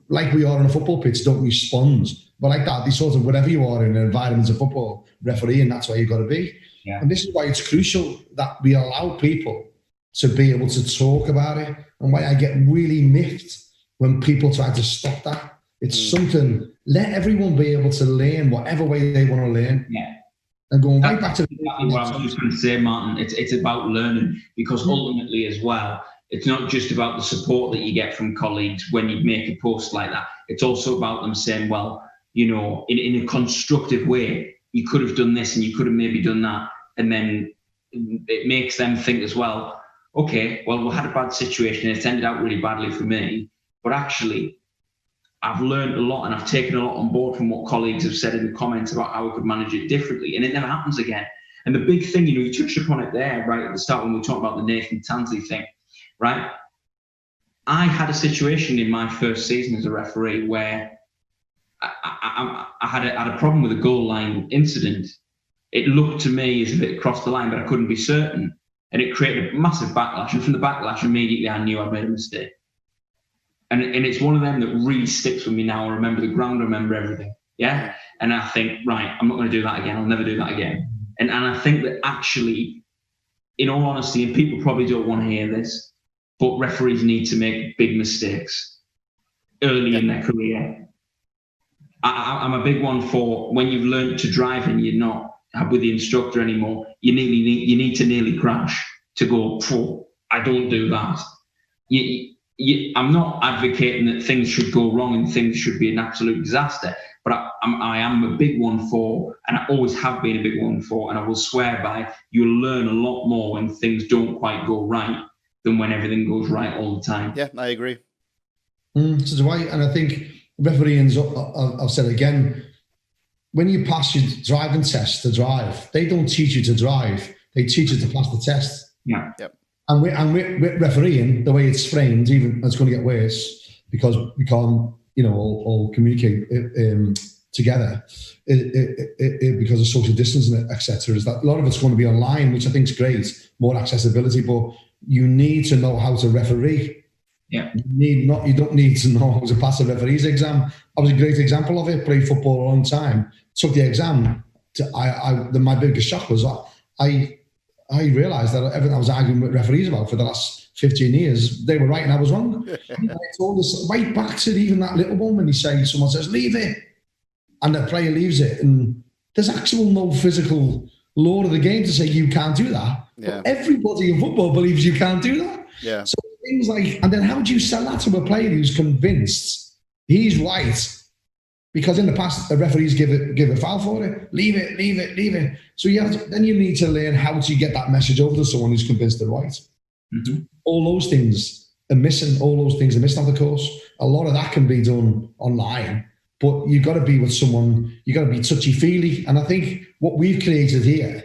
like we are on a football pitch, don't respond. But like that, these sort of, whatever you are in an environment of football, referee, and that's where you've got to be. Yeah. And this is why it's crucial that we allow people to be able to talk about it, and why I get really miffed when people try to stop that. It's something, let everyone be able to learn whatever way they want to learn. Yeah. And going right back to exactly what I was just going to say, Martin. It's about learning, because ultimately as well, it's not just about the support that you get from colleagues when you make a post like that. It's also about them saying, well, in a constructive way, you could have done this and you could have maybe done that. And then it makes them think as well, okay, well, we had a bad situation and it's ended out really badly for me, but actually I've learned a lot and I've taken a lot on board from what colleagues have said in the comments about how we could manage it differently, and it never happens again. And the big thing, you touched upon it there right at the start when we talked about the Nathan Tansley thing, right? I had a situation in my first season as a referee where I had a problem with a goal line incident. It looked to me as if it crossed the line, but I couldn't be certain. And it created a massive backlash. And from the backlash, immediately I knew I'd made a mistake. And it's one of them that really sticks with me now. I remember the ground, I remember everything. Yeah. And I think, right, I'm not going to do that again. I'll never do that again. And I think that actually, in all honesty, and people probably don't want to hear this, but referees need to make big mistakes early in their career. I'm a big one for when you've learned to drive and you're not with the instructor anymore, you need to nearly crash to go, I don't do that. I'm not advocating that things should go wrong and things should be an absolute disaster, but I am a big one for, and I always have been a big one for, and I will swear by, you'll learn a lot more when things don't quite go right than when everything goes right all the time. Yeah, I agree. So do I, and I think refereeing, I've said again, when you pass your driving test to drive, they don't teach you to drive, they teach you to pass the test. Yeah. Yep. And with refereing, the way it's framed, even it's going to get worse because we can't, all communicate together because of social distancing, etc. Is that a lot of it's going to be online, which I think is great, more accessibility, but you need to know how to referee. Yeah. You don't need to know how to pass a referee's exam. I was a great example of it. Played football a long time. Took the exam. My biggest shock was I realised that everything I was arguing with referees about for the last 15 years, they were right and I was wrong. It's all this right back to even that little one when someone says, leave it, and the player leaves it. And there's actual no physical law of the game to say you can't do that. Yeah. But everybody in football believes you can't do that. Yeah. So things like, and then how do you sell that to a player who's convinced he's right? Because in the past, the referees give a foul for it. Leave it. So then you need to learn how to get that message over to someone who's convinced they're right. Mm-hmm. All those things are missing. Of course. A lot of that can be done online, but you've got to be with someone, you've got to be touchy-feely. And I think what we've created here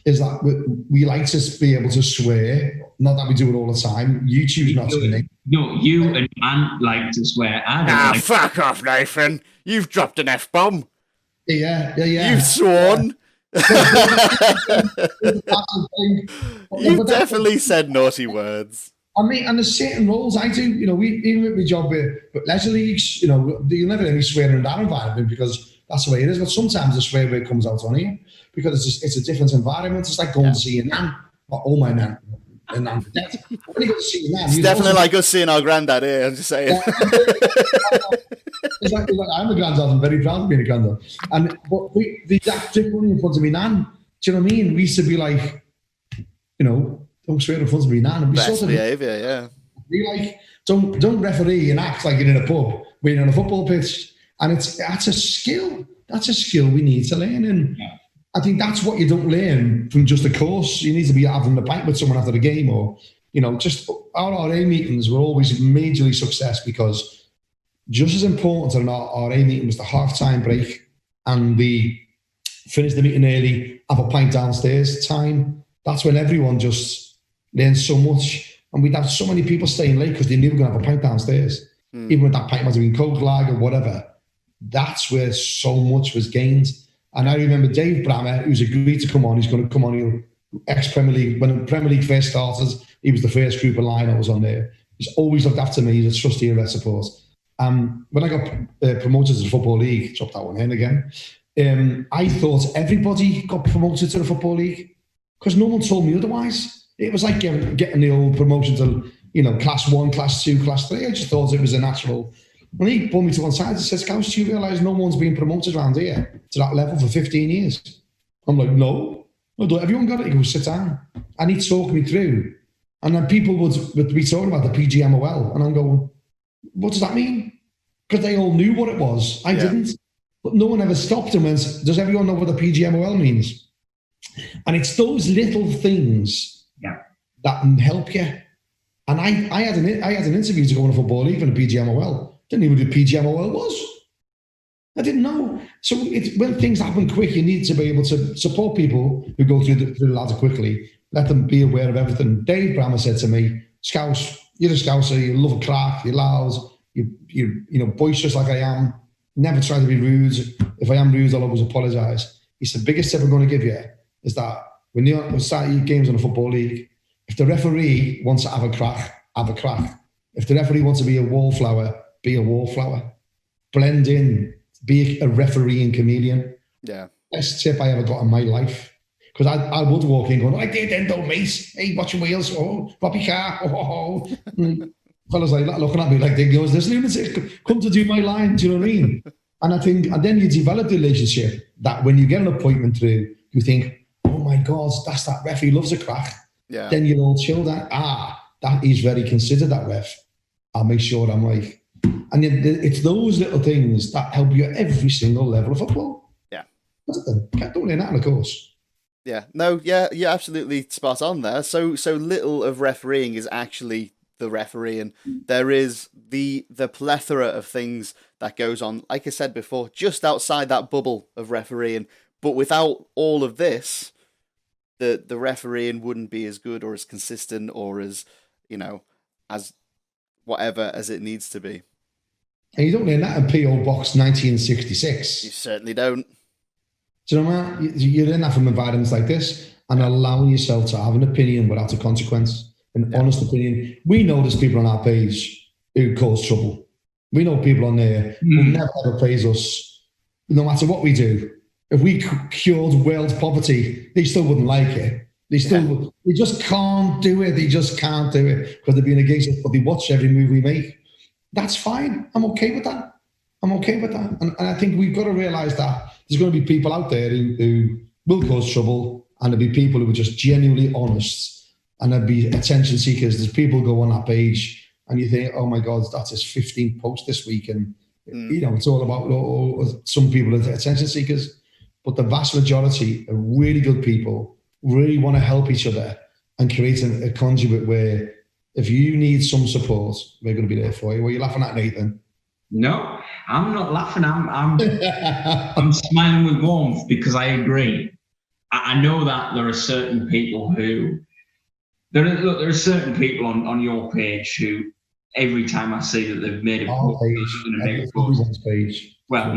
is that we like to be able to swear, not that we do it all the time. You choose not to. No, you and Ant like to swear. Fuck off, Nathan. You've dropped an F-bomb. Yeah. You've sworn. You've definitely said naughty words. I mean, and there's certain roles I do, even with my job with leisure leagues, you'll never hear me swearing in that environment because that's the way it is. But sometimes the swear word comes out on here because it's a different environment. It's like going to see your nan, or my nan. And I'm dead. When you go to see your nan, it's definitely like us seeing our granddad here. I'm just saying. It's like I'm a granddad. I'm very proud of being a granddad. But we act differently in front of me nan. Do you know what I mean? We used to be like, don't swear in front of me nan. And best behaviour, yeah. Be like, don't referee and act like you're in a pub, when you're on a football pitch. And that's a skill. That's a skill we need to learn. And I think that's what you don't learn from just a course. You need to be having a pint with someone after the game, or just our RA meetings were always majorly success because just as important as our RA meeting was the half-time break and we finish the meeting early, have a pint downstairs time. That's when everyone just learns so much. And we'd have so many people staying late because they knew we were going to have a pint downstairs. even with that pint might have been Coke, lager, whatever. That's where so much was gained. And I remember Dave Brammer, who's agreed to come on. He's going to come on. Ex-Premier League. When the Premier League first started, he was the first group of line I was on there. He's always looked after me. He's a trustee of Red Support. When I got promoted to the Football League, drop that one in again, I thought everybody got promoted to the Football League because no one told me otherwise. It was like getting the old promotion to, Class 1, Class 2, Class 3. I just thought it was a natural. When he pulled me to one side and says, "Scouse, do you realise no one's been promoted around here to that level for 15 years?" I'm like, "No. Everyone got it." He goes, "Sit down." And he talked me through. And then people would be talking about the PGMOL. And I'm going, "What does that mean?" Because they all knew what it was. I didn't. But no one ever stopped and went, "Does everyone know what the PGMOL means?" And it's those little things that help you. And I had an interview to go on a Football League for the PGMOL. Didn't even know what the PGMOL was. I didn't know. So when things happen quick, you need to be able to support people who go through the ladder quickly. Let them be aware of everything. Dave Brammer said to me, "Scouse, you're a Scouser. You love a crack. You're loud. You boisterous like I am. Never try to be rude. If I am rude, I'll always apologise." He said, "The biggest tip I'm going to give you is that when you start your games in a Football League, if the referee wants to have a crack, have a crack. If the referee wants to be a wallflower, be a wallflower. Blend in. Be a refereeing chameleon." Yeah. Best tip I ever got in my life. Because I would walk in going, "I did endo, mate. Hey, watch your wheels. Oh, drop your car. Oh." Fellas like that looking at me like they goes, "This lunatic come to do my line." Do you know what I mean? And then you develop the relationship that when you get an appointment through, you think, "Oh my God, that's that ref. He loves a crack." Yeah. Then you're all chilled out. That is very considered, that ref. I'll make sure I'm like. And it's those little things that help you at every single level of football. Yeah. Can't do that, of course. Yeah. No, yeah, you're absolutely spot on there. So little of refereeing is actually the refereeing. There is the plethora of things that goes on, like I said before, just outside that bubble of refereeing. But without all of this, the refereeing wouldn't be as good or as consistent or as, as whatever as it needs to be. And you don't learn that in P.O. Box 1966. You certainly don't. Do you know what? You learn that from environments like this and allowing yourself to have an opinion without a consequence, an honest opinion. We know there's people on our page who cause trouble. We know people on there who never ever praise us, no matter what we do. If we cured world poverty, they still wouldn't like it. They just can't do it. They just can't do it because they're being against us, but they watch every move we make. That's fine. I'm okay with that. And I think we've got to realise that there's going to be people out there who will cause trouble, and there'll be people who are just genuinely honest, and there'll be attention seekers. There's people go on that page and you think, "Oh my God, that's his 15th post this week." And, it's all about some people are attention seekers, but the vast majority are really good people, really want to help each other and create a conduit where if you need some support, we're going to be there for you. Were you laughing at, Nathan? No, I'm not laughing. I'm smiling with warmth because I agree. I know that there are certain people who there are certain people on your page who every time I see that they've made a page. Well,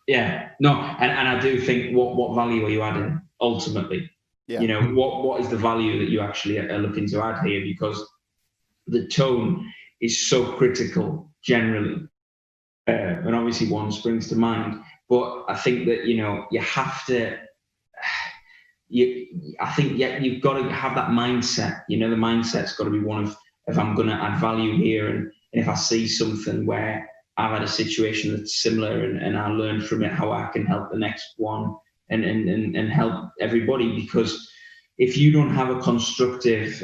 yeah, no, and I do think what value are you adding ultimately? Yeah. What is the value that you actually are looking to add here? Because the tone is so critical generally. And obviously one springs to mind. But I think that, you have to, you've got to have that mindset. The mindset's got to be one of, if I'm going to add value here, and if I see something where I've had a situation that's similar and I learn from it how I can help the next one and help everybody. Because if you don't have a constructive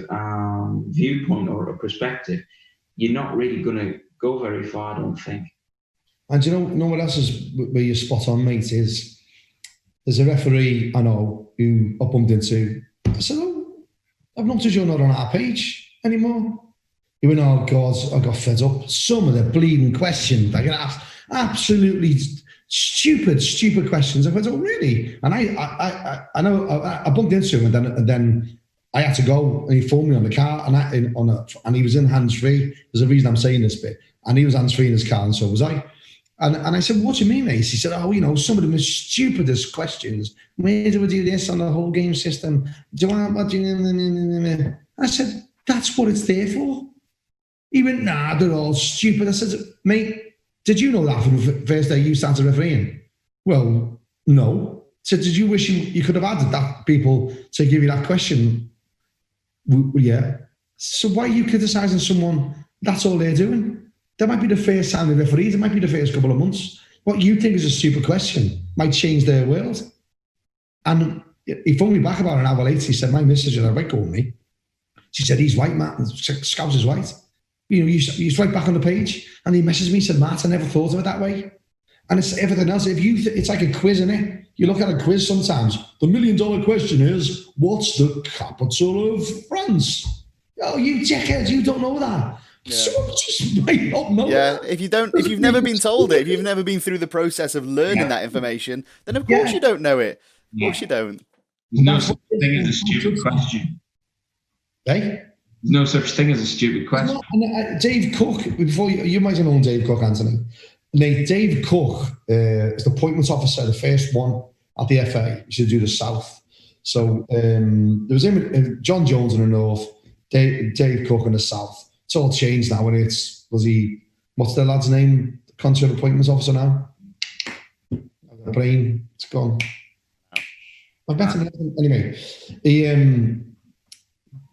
viewpoint or a perspective, you're not really going to go very far, I don't think. And you know what else is where you're spot on, mate, is there's a referee I know who I bumped into. I said, "Oh, I've noticed you're not on our page anymore." He went, "Oh God, I got fed up. Some of the bleeding questions, I get asked absolutely stupid questions." I went, "Oh, really?" And I know I bumped into him, and then I had to go, and he phoned me on the car, and he was in hands-free. There's a reason I'm saying this bit. And he was hands-free in his car, and so was I. And I said, what do you mean, mate? He said, some of the most stupidest questions. Where do we do this on the whole game system? I said, that's what it's there for. He went, nah, they're all stupid. I said, mate, did you know that from the first day you started refereeing? Well, no. I said, did you wish you could have added that people to give you that question? Well, yeah. So why are you criticising someone? That's all they're doing. That might be the first time they refereed. It might be the first couple of months. What you think is a stupid question might change their world. And he phoned me back about an hour later. He said, my missus had a right go at me. She said, he's white, Matt. Scouse is white. You right back on the page. And he messaged me, said, Matt, I never thought of it that way. And it's everything else. It's like a quiz, isn't it? You look at a quiz sometimes. The $1 million question is, what's the capital of France? Oh, you dickhead, you don't know that. Yeah. Someone just might not know that. If you've never been told it, if you've never been through the process of learning that information, then of course you don't know it. Of course you don't. There's no such thing as a stupid question. Hey? There's no such thing as a stupid question. Dave Cook, before you might have known Dave Cook, Anthony. Dave Cook is the appointments officer, the first one at the FA. He should do the South. So there was him, John Jones in the North, Dave Cook in the South. It's all changed now, and what's the lad's name? Concert appointments officer now? The brain, it's gone. Anyway,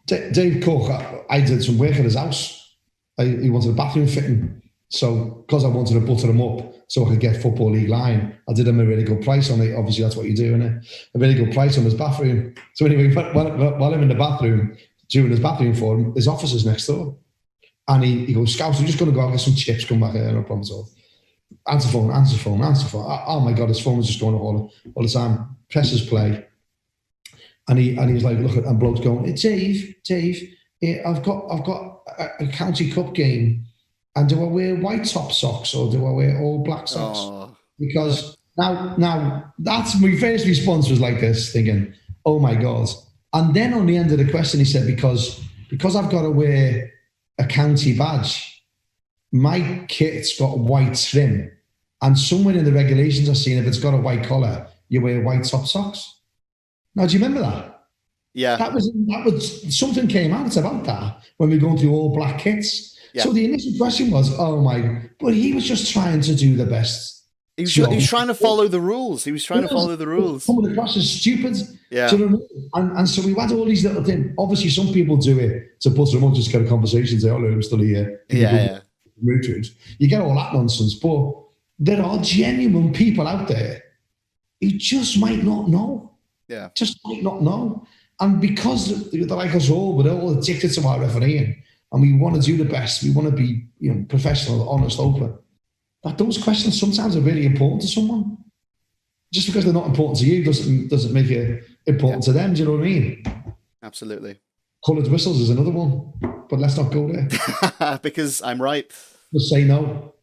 Dave Cook, I did some work at his house. He wanted a bathroom fitting. So, because I wanted to butter him up so I could get Football League line, I did him a really good price on it. Obviously, that's what you do, innit? A really good price on his bathroom. So anyway, while I'm in the bathroom, doing his bathroom for him, his office is next door. And he goes, Scouts, we're just going to go out and get some chips, come back here, no problem at all. Answer phone. Oh my God, his phone was just going all the time. Presses play. And he's like, look, and bloke's going, hey, Dave, I've got a county cup game. And do I wear white top socks or do I wear all black socks? Oh. Because now that's my first response was like this, thinking, oh my God. And then on the end of the question, he said, because I've got to wear a county badge, my kit's got white trim. And somewhere in the regulations I've seen, if it's got a white collar, you wear white top socks. Now, do you remember that? Yeah. That was something came out about that when we were going through all black kits. Yeah. So the initial question was, but he was just trying to do the best. He was trying to follow the rules. He was trying to follow the rules. Some of the questions stupid. Yeah. Do you know what I mean? And so we had all these little things. Obviously, some people do it to put them on, just get a conversation, say, I'm still here. Yeah. You get all that nonsense. But there are genuine people out there who just might not know. Yeah. Just might not know. And because they're like us all, we're all addicted to our refereeing. And we want to do the best. We want to be, professional, honest, open. But those questions sometimes are really important to someone. Just because they're not important to you doesn't make it important to them. Do you know what I mean? Absolutely. Coloured whistles is another one, but let's not go there. Because I'm right. Just say no.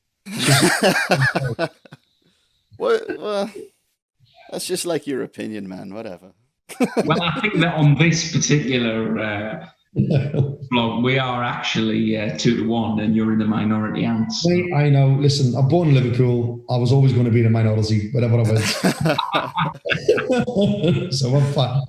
Well, that's just like your opinion, man. Whatever. Well, I think that on this particular blog, we are actually 2-1, and you're in the minority, Ant. I know. Listen, I'm born in Liverpool. I was always going to be in the minority, whatever I was. So I'm fine.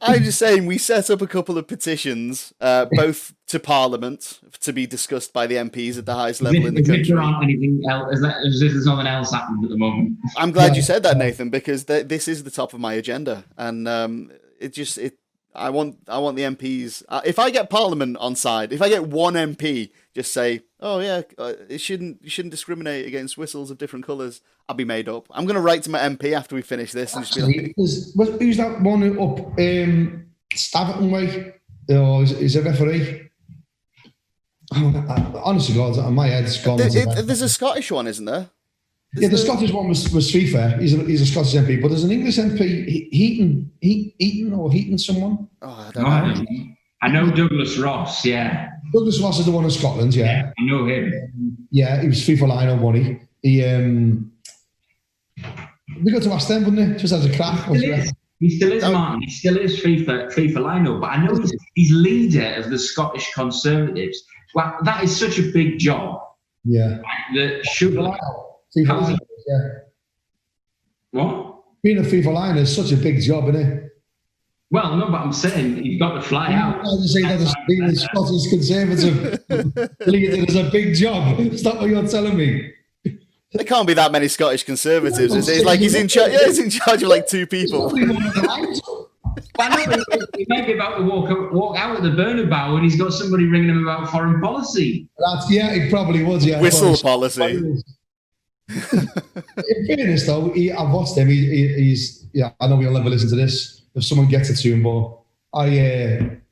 I'm just saying, we set up a couple of petitions, both to Parliament, to be discussed by the MPs at the highest level in the country. There aren't anything else. There's nothing else happening at the moment. I'm glad you said that, Nathan, because this is the top of my agenda, and I want the MPs. If I get Parliament on side, if I get one MP just say, "Oh yeah, you shouldn't discriminate against whistles of different colours," I'll be made up. I'm going to write to my MP after we finish this and just be like, "Who's that one up Staverton way? Or is a referee?" Honestly, God, my head's gone. There's a Scottish one, isn't there? The Scottish one was FIFA. He's a Scottish MP, but there's an English MP, Heaton someone. Oh, I don't know. I know Douglas Ross, yeah. Douglas Ross is the one in Scotland, yeah. I know him. Yeah, he was FIFA line on money. We got to ask them, wouldn't it? Just as a crack. He still is, Martin. He still is FIFA lineup. But I know he's leader of the Scottish Conservatives. Well, that is such a big job. Yeah. That should. What? Being a FIFA liner is such a big job, isn't it? Well, no, but I'm saying you've got to fly out. I was saying that being a Scottish Conservative leader is a big job. Is that what you're telling me? There can't be that many Scottish Conservatives. It's like he's in charge. Yeah, he's in charge of like 2 people. Well, he might be about to walk out of the Bernabeu and he's got somebody ringing him about foreign policy. He probably was. Yeah, whistle policy. In fairness, though, I've watched him. He's I know we'll never listen to this if someone gets it to him, but I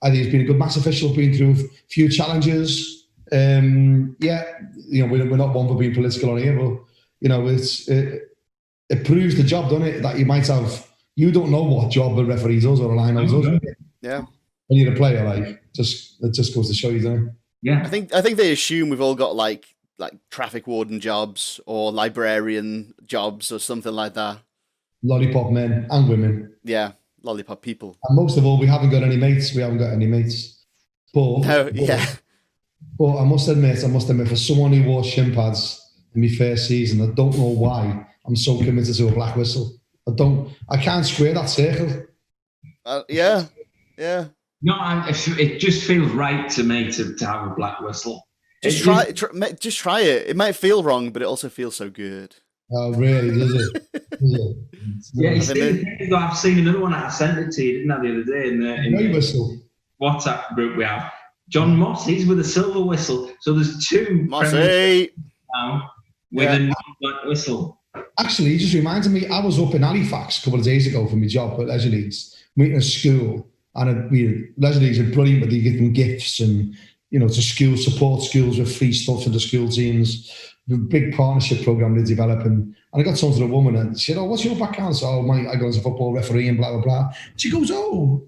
think he's been a good match official, been through a few challenges. We're not one for being political on here, but it proves the job, doesn't it? That you might have. You don't know what job a referee does or a line does. Yeah. When you're a player, it just goes to show you, doesn't it? Yeah. I think they assume we've all got like traffic warden jobs or librarian jobs or something like that. Lollipop men and women. Yeah, lollipop people. And most of all, we haven't got any mates. But I must admit, for someone who wore shin pads in my first season, I don't know why I'm so committed to a black whistle. I can't square that circle. Yeah. No, it just feels right to me to have a black whistle. Just try it. It might feel wrong, but it also feels so good. Oh, really? Does it? Yeah, I've seen another one. I sent it to you, didn't I, the other day in the whistle WhatsApp group we have. John Moss, he's with a silver whistle. So there's 2 Mossy now with a black whistle. Actually, it just reminded me, I was up in Halifax a couple of days ago for my job at Leisure Leagues, meeting a school, and Leisure Leagues are brilliant, but they give them gifts and, to schools, support schools with free stuff for the school teams, the big partnership program they're developing. And I got talking to a woman and she said, what's your background? So, I go as a football referee and blah, blah, blah. She goes,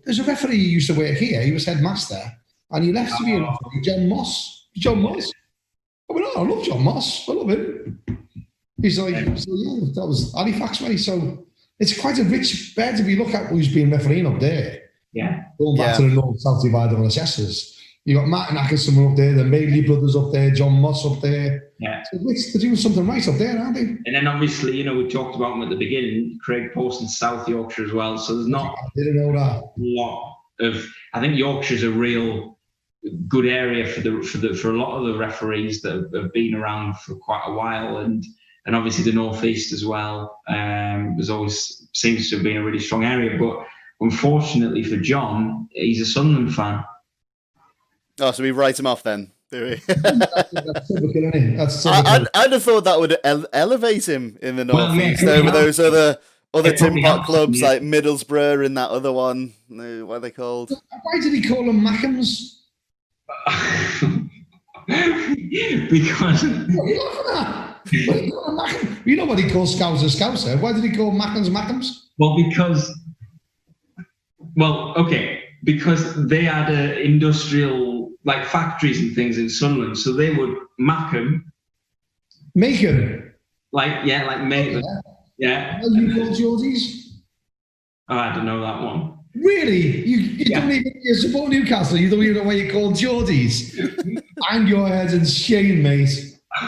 there's a referee who used to work here. He was headmaster and he left to be a referee, John Moss. John Moss. I went, I love John Moss. I love him. He's like, that was Halifax, mate. So it's quite a rich bed if you look at who's been refereeing up there. Yeah. Going back to the North-South divide on assessors. You got Matt and Atkinson up there, the Madeley brothers up there, John Moss up there. Yeah. So they're doing something right up there, aren't they? And then obviously, we talked about them at the beginning, Craig Post in South Yorkshire as well. So there's not I didn't know that. a lot of. I think Yorkshire's a real good area for a lot of the referees that have been around for quite a while, and obviously the Northeast as well. There's always seems to have been a really strong area, but unfortunately for John, he's a Sunderland fan. Oh, so we write him off then, do we? That's typical, isn't it? That's typical. I'd have thought that would elevate him in the Northeast over those other tin pot clubs like Middlesbrough and that other one. What are they called? Why did he call them Mackhams? Because what are you laughing at? You know what he calls Scouts a Scouser. Why did he call Mackhams Mackhams? Because they had industrial factories and things in Sunderland, so they would make them. Make them? Make them. Yeah. Are you called Geordies? Oh, I don't know that one. Really? You don't even, you support Newcastle, you don't even know why you're called Geordies? And your head in shame, mate.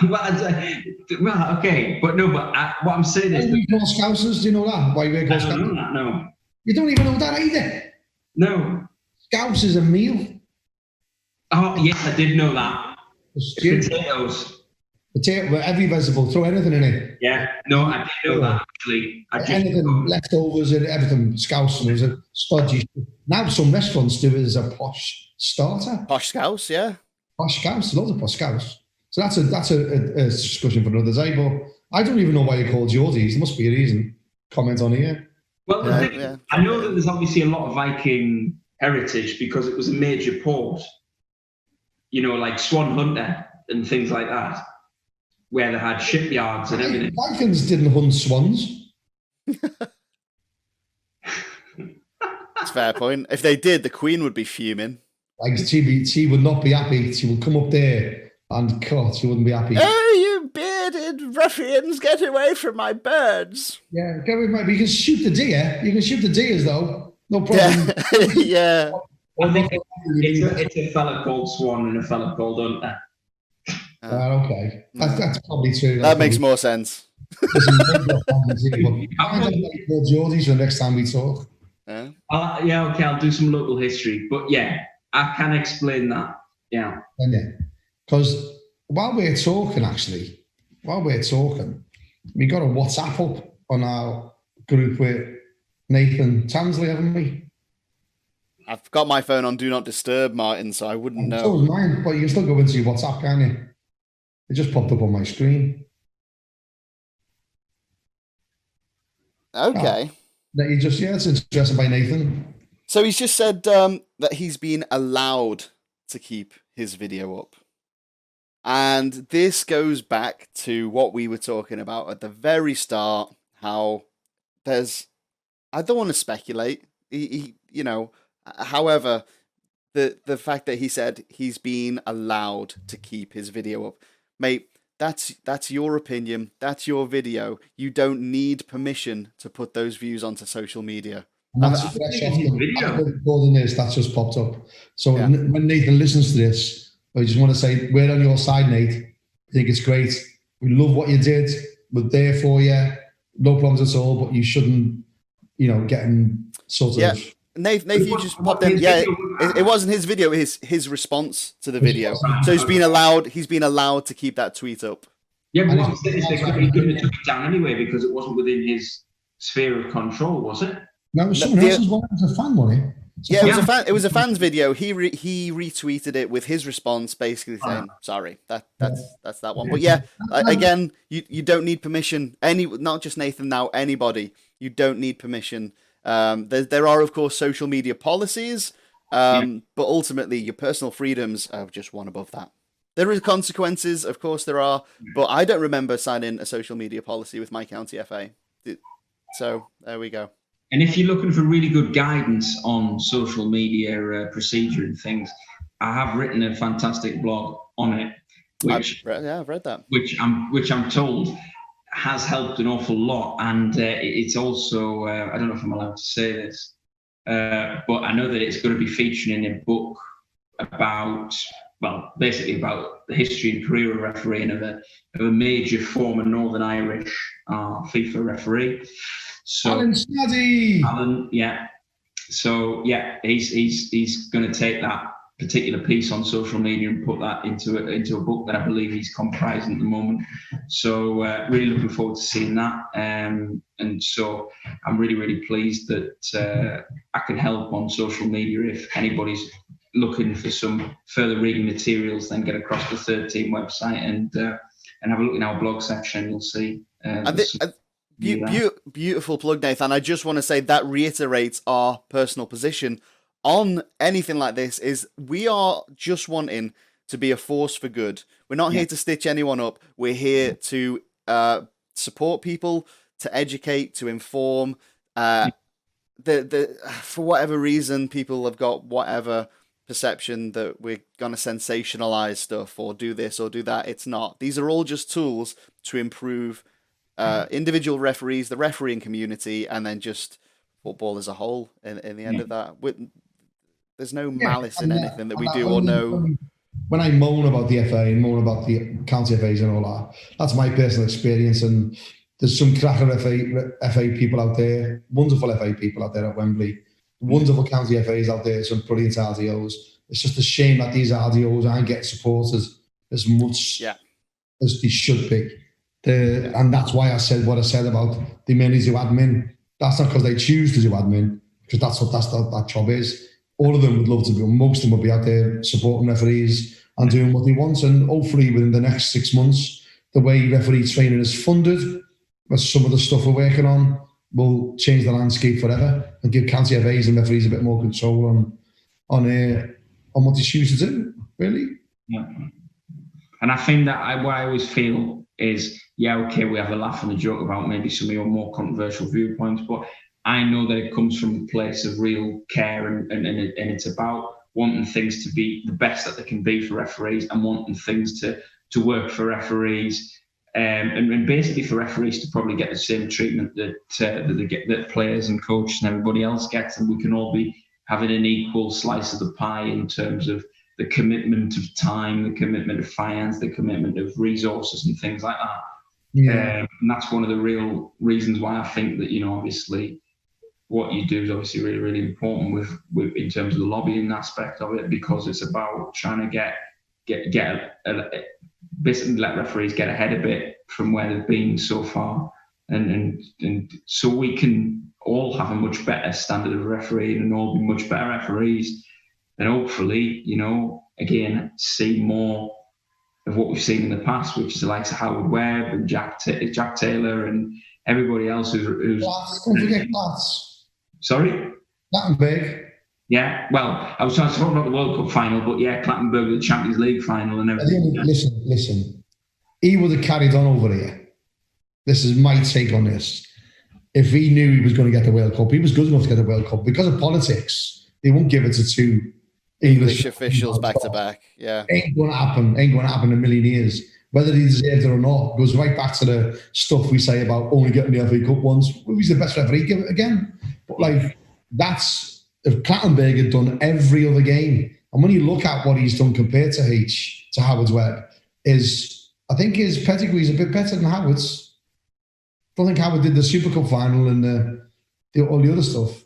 Well, okay, but what I'm saying is... You call Scousers, do you know that? Why we're called Scousers? I don't know that, no. You don't even know that either? No. Scouse is a meal. Oh, yes, I did know that. Potatoes. Potato, every vegetable, throw anything in it. Yeah, no, I did know that, actually. Anything, leftovers and everything, Scouse, was a stodgy. Now some restaurants do it as a posh starter. Posh Scouse, yeah. Posh Scouse, loads of posh Scouse. So that's a discussion for another day, but I don't even know why you called Geordies. There must be a reason. Comment on here. Well, I know that there's obviously a lot of Viking heritage because it was a major port, like Swan Hunter and things like that, where they had shipyards and everything. Vikings didn't hunt swans. That's a fair point. If they did, the Queen would be fuming. She would not be happy. She would come up there and cut. She wouldn't be happy. Oh, you bearded ruffians, get away from my birds. Yeah, get away from my. You can shoot the deer. You can shoot the deers though. No problem. Yeah. I think it's a fella called Swan and a fella called Hunter. Okay, that's probably true. That makes more sense. Geordies for the next time we talk. Yeah, okay, I'll do some local history, but yeah, I can explain that. Yeah, because while we're talking, we got a WhatsApp up on our group with Nathan Tansley, haven't we? I've got my phone on Do Not Disturb, Martin, so I wouldn't know. So is mine, but you can still go into your WhatsApp, can't you? It just popped up on my screen. Okay. It's interesting by Nathan. So he's just said that he's been allowed to keep his video up. And this goes back to what we were talking about at the very start, how I don't want to speculate, however, the fact that he said he's been allowed to keep his video up, mate, that's your opinion, that's your video. You don't need permission to put those views onto social media. That's just popped up. So when Nathan listens to this, I just want to say we're on your side, Nate. I think it's great. We love what you did. We're there for you. No problems at all. But you shouldn't, getting sort of. Nathan, you just popped in. Yeah, it wasn't his video. His response to the video. So he's been allowed to keep that tweet up. Yeah, but what he couldn't have took it down anyway because it wasn't within his sphere of control, was it? No, it was someone else's one. It was a fan one. It was a fan's video. He retweeted it with his response, basically saying, "Sorry, that's that one." But yeah, again, you don't need permission. Not just Nathan. Now anybody, you don't need permission. There are of course social media policies, but ultimately your personal freedoms are just one above that. There are consequences, of course there are, but I don't remember signing a social media policy with my county FA. So there we go. And if you're looking for really good guidance on social media procedure and things, I have written a fantastic blog on it, I've read that. Which I'm told has helped an awful lot, and it's also I don't know if I'm allowed to say this, but I know that it's going to be featuring in a book about the history and career of refereeing of a major former Northern Irish FIFA referee. So Alan, yeah. So yeah, he's going to take that particular piece on social media and put that into a book that I believe he's comprising at the moment. So really looking forward to seeing that. And so I'm really pleased that I can help on social media. If anybody's looking for some further reading materials, then get across the Third Team website and have a look in our blog section. You'll see. Beautiful plug, Nathan. I just want to say that reiterates our personal position on anything like this. Is we are just wanting to be a force for good. We're not here to stitch anyone up. We're here to support people, to educate, to inform. For whatever reason, people have got whatever perception that we're going to sensationalize stuff or do this or do that. It's not. These are all just tools to improve individual referees, the refereeing community, and then just football as a whole in the end of that. There's no malice in anything that we do or no... When I moan about the FA and moan about the county FAs and all that, that's my personal experience, and there's some cracker FA people out there, wonderful FA people out there at Wembley, wonderful county FAs out there, some brilliant RDOs. It's just a shame that these RDOs aren't getting supported as much as they should be. And that's why I said what I said about they mainly do admin. That's not because they choose to do admin, because that's what that job is. All of them would love to be, most of them would be out there supporting referees and doing what they want. And hopefully within the next 6 months, the way referee training is funded, with some of the stuff we're working on, will change the landscape forever and give county FAs and referees a bit more control on what they choose to do, really. Yeah. And I think that what I always feel is, we have a laugh and a joke about maybe some of your more controversial viewpoints, but I know that it comes from a place of real care and it's about wanting things to be the best that they can be for referees and wanting things to work for referees and basically for referees to probably get the same treatment that players and coaches and everybody else gets, and we can all be having an equal slice of the pie in terms of the commitment of time, the commitment of finance, the commitment of resources and things like that. Yeah. And that's one of the real reasons why I think that, obviously what you do is obviously really, really important with in terms of the lobbying aspect of it, because it's about trying to basically let referees get ahead a bit from where they've been so far, and so we can all have a much better standard of refereeing and all be much better referees, and hopefully, again, see more of what we've seen in the past, which is the likes of Howard Webb and Jack Taylor and everybody else who's Don't forget Platts. Sorry? Clattenburg. Yeah, well, I was trying to talk about the World Cup final, but yeah, Clattenburg, the Champions League final and everything. Listen. He would have carried on over here. This is my take on this. If he knew he was going to get the World Cup, he was good enough to get the World Cup. Because of politics, they won't give it to two English officials back to back. Yeah. Ain't going to happen in a million years. Whether he deserved it or not, goes right back to the stuff we say about only getting the FA Cup once. He's the best referee, give it again. But that's... If Clattenburg had done every other game, and when you look at what he's done compared to Howard Webb, I think his pedigree is a bit better than Howard's. I don't think Howard did the Super Cup final and all the other stuff. I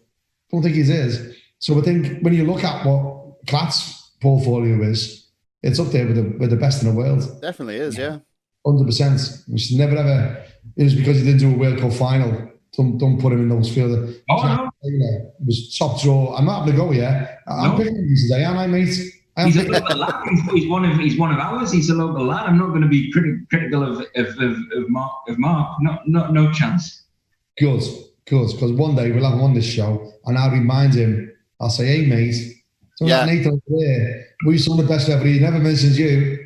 don't think he is. So I think when you look at what Clat's portfolio is, it's up there with the best in the world. Definitely is, yeah. 100%. Which never ever is because he didn't do a World Cup final. Don't put him in those fields. No. It was top draw. I'm not having to go, yeah. I'm picking him today, aren't I, mate? He's a local lad. He's one of ours. He's a local lad. I'm not going to be critical of Mark. No chance. Good. Because one day we'll have him on this show, and I'll remind him. I'll say, "Hey, mate, so that Nathan there, we saw the best ever. He never mentions you."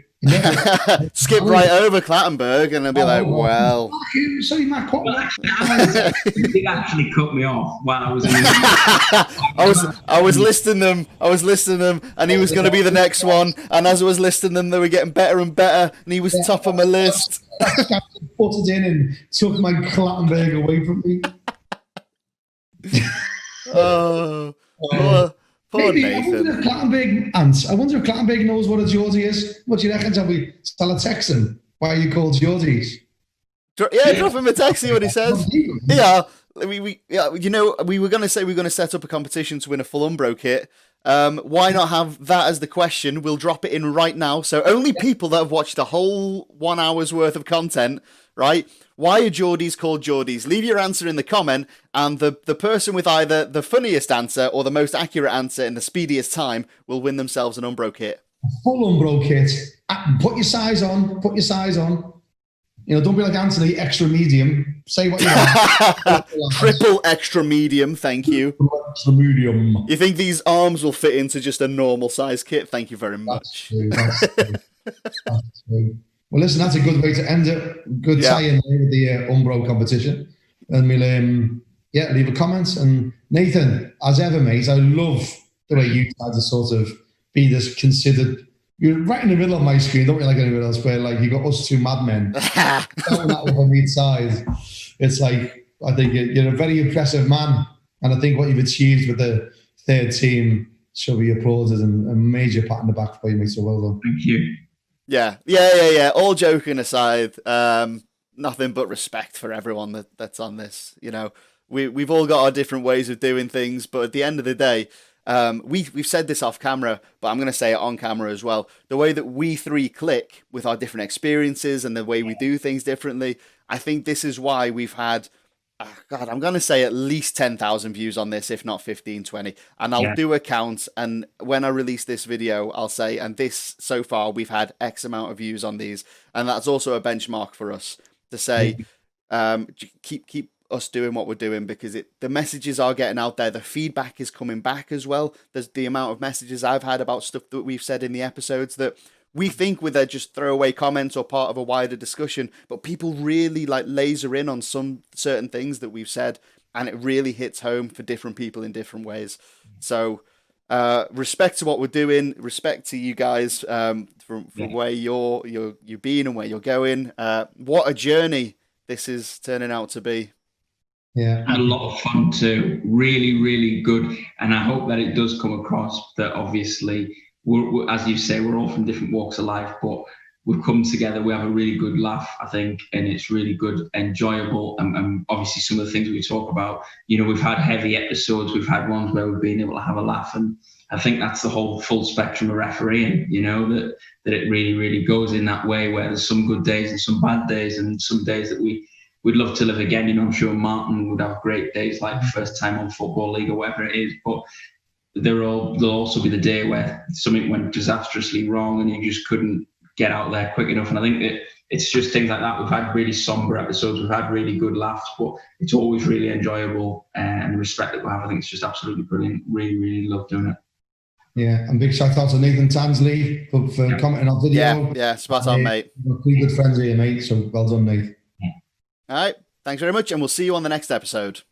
Skip right over Clattenburg and I'll be like, well. Sorry, Matt. He actually cut me off while I was in I was listing them, and he was going to be the next one. And as I was listing them, they were getting better and better, and he was top of my list. Put it in and took my Clattenburg away from me. Poor Maybe, Nathan. I wonder if Clattenburg knows what a Geordie is. What do you reckon? Shall we text him? Why are you called Geordies? Drop him a text, see what he says. Yeah, we were going to say we're going to set up a competition to win a full UMBRO kit. Why not have that as the question? We'll drop it in right now. So only people that have watched the whole 1 hour's worth of content, right? Why are Geordies called Geordies? Leave your answer in the comment, and the person with either the funniest answer or the most accurate answer in the speediest time will win themselves an UMBRO kit. Full UMBRO kit. Put your size on. Don't be like Anthony, extra medium. Say what you want. Triple extra medium, thank you. Extra medium. You think these arms will fit into just a normal size kit? Thank you very much. That's true. Well, listen, that's a good way to end it. Good tie-in with the UMBRO competition. And we'll, leave a comment. And Nathan, as ever, mate, I love the way you try to sort of be this considered. You're right in the middle of my screen, don't you, like anyone else, where you got us two madmen. Going that over each side. It's like, I think you're a very impressive man. And I think what you've achieved with the third team should be applauded, and a major pat on the back for you, mate. So well done. Thank you. Yeah. All joking aside, nothing but respect for everyone that's on this. We've all got our different ways of doing things, but at the end of the day, we've said this off camera, but I'm going to say it on camera as well. The way that we three click with our different experiences and the way we do things differently, I think this is why we've had, I'm going to say at least 10,000 views on this, if not 15, 20. And I'll do a count. And when I release this video, I'll say, and this so far, we've had X amount of views on these. And that's also a benchmark for us to say, keep us doing what we're doing, because the messages are getting out there. The feedback is coming back as well. There's the amount of messages I've had about stuff that we've said in the episodes that we think they're just throwaway comments or part of a wider discussion, but people really laser in on some certain things that we've said, and it really hits home for different people in different ways. So Respect to what we're doing. Respect to you guys from where you've been and where you're going. What a journey this is turning out to be. Yeah, and a lot of fun too. Really, really good. And I hope that it does come across that obviously, we're, as you say, we're all from different walks of life, but we've come together. We have a really good laugh, I think, and it's really good, enjoyable. And obviously, some of the things we talk about, we've had heavy episodes. We've had ones where we've been able to have a laugh, and I think that's the whole full spectrum of refereeing. That it really, really goes in that way, where there's some good days and some bad days, and some days that we'd love to live again. I'm sure Martin would have great days, like first time on Football League or whatever it is, but there'll also be the day where something went disastrously wrong and you just couldn't get out there quick enough. And I think that it's just things like that. We've had really somber episodes, we've had really good laughs, but it's always really enjoyable, and the respect that we have, I think it's just absolutely brilliant. Really, really love doing it. Yeah, and big shout out to Nathan Tansley for commenting on video. Yeah, spot on, mate. We're pretty good friends here, mate, so well done, Nate. All right, thanks very much, and we'll see you on the next episode.